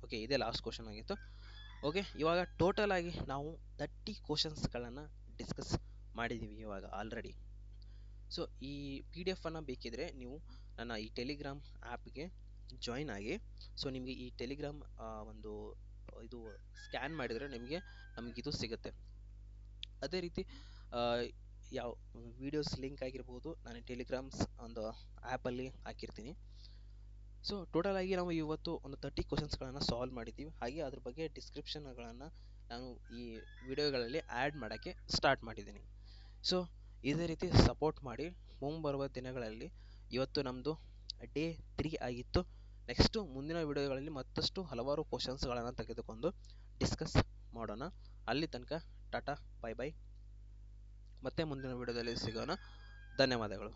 ಓಕೆ ಇದೇ ಲಾಸ್ಟ್ ಕ್ವಶನ್ ಆಗಿತ್ತು. ಓಕೆ, ಇವಾಗ ಟೋಟಲ್ ಆಗಿ ನಾವು 30 ಕ್ವಶನ್ಸ್ಗಳನ್ನು ಡಿಸ್ಕಸ್ ಮಾಡಿದ್ದೀವಿ ಇವಾಗ ಆಲ್ರೆಡಿ. ಸೊ ಈ ಪಿ ಡಿ ಎಫನ್ನು ಬೇಕಿದ್ರೆ ನೀವು ನನ್ನ ಈ ಟೆಲಿಗ್ರಾಮ್ ಆ್ಯಪ್ಗೆ ಜಾಯಿನ್ ಆಗಿ. ಸೊ ನಿಮಗೆ ಈ ಟೆಲಿಗ್ರಾಮ್ ಒಂದು ಇದು ಸ್ಕ್ಯಾನ್ ಮಾಡಿದರೆ ನಮಗಿದು ಸಿಗುತ್ತೆ. ಅದೇ ರೀತಿ ಯಾವ ವಿಡಿಯೋಸ್ ಲಿಂಕ್ ಆಗಿರ್ಬೋದು ನಾನು ಟೆಲಿಗ್ರಾಮ್ಸ್ ಒಂದು ಆ್ಯಪಲ್ಲಿ ಹಾಕಿರ್ತೀನಿ. ಸೊ ಟೋಟಲ್ ಆಗಿ ನಾವು ಇವತ್ತು ಒಂದು 30 ಕ್ವಶನ್ಸ್ಗಳನ್ನು ಸಾಲ್ವ್ ಮಾಡಿದ್ದೀವಿ. ಹಾಗೆ ಅದ್ರ ಬಗ್ಗೆ ಡಿಸ್ಕ್ರಿಪ್ಷನ್ಗಳನ್ನು ನಾನು ಈ ವಿಡಿಯೋಗಳಲ್ಲಿ ಆ್ಯಡ್ ಮಾಡೋಕ್ಕೆ ಸ್ಟಾರ್ಟ್ ಮಾಡಿದ್ದೀನಿ. ಸೊ ಇದೇ ರೀತಿ ಸಪೋರ್ಟ್ ಮಾಡಿ. ಮುಂಬರುವ ದಿನಗಳಲ್ಲಿ ಇವತ್ತು ನಮ್ಮದು ಡೇ 3 ಆಗಿತ್ತು. ನೆಕ್ಸ್ಟು ಮುಂದಿನ ವಿಡಿಯೋಗಳಲ್ಲಿ ಮತ್ತಷ್ಟು ಹಲವಾರು ಕ್ವಶನ್ಸ್ಗಳನ್ನು ತೆಗೆದುಕೊಂಡು ಡಿಸ್ಕಸ್ ಮಾಡೋಣ. ಅಲ್ಲಿ ತನಕ ಟಾಟಾ, ಬೈ ಬೈ. ಮತ್ತೆ ಮುಂದಿನ ವಿಡಿಯೋದಲ್ಲಿ ಸಿಗೋಣ. ಧನ್ಯವಾದಗಳು.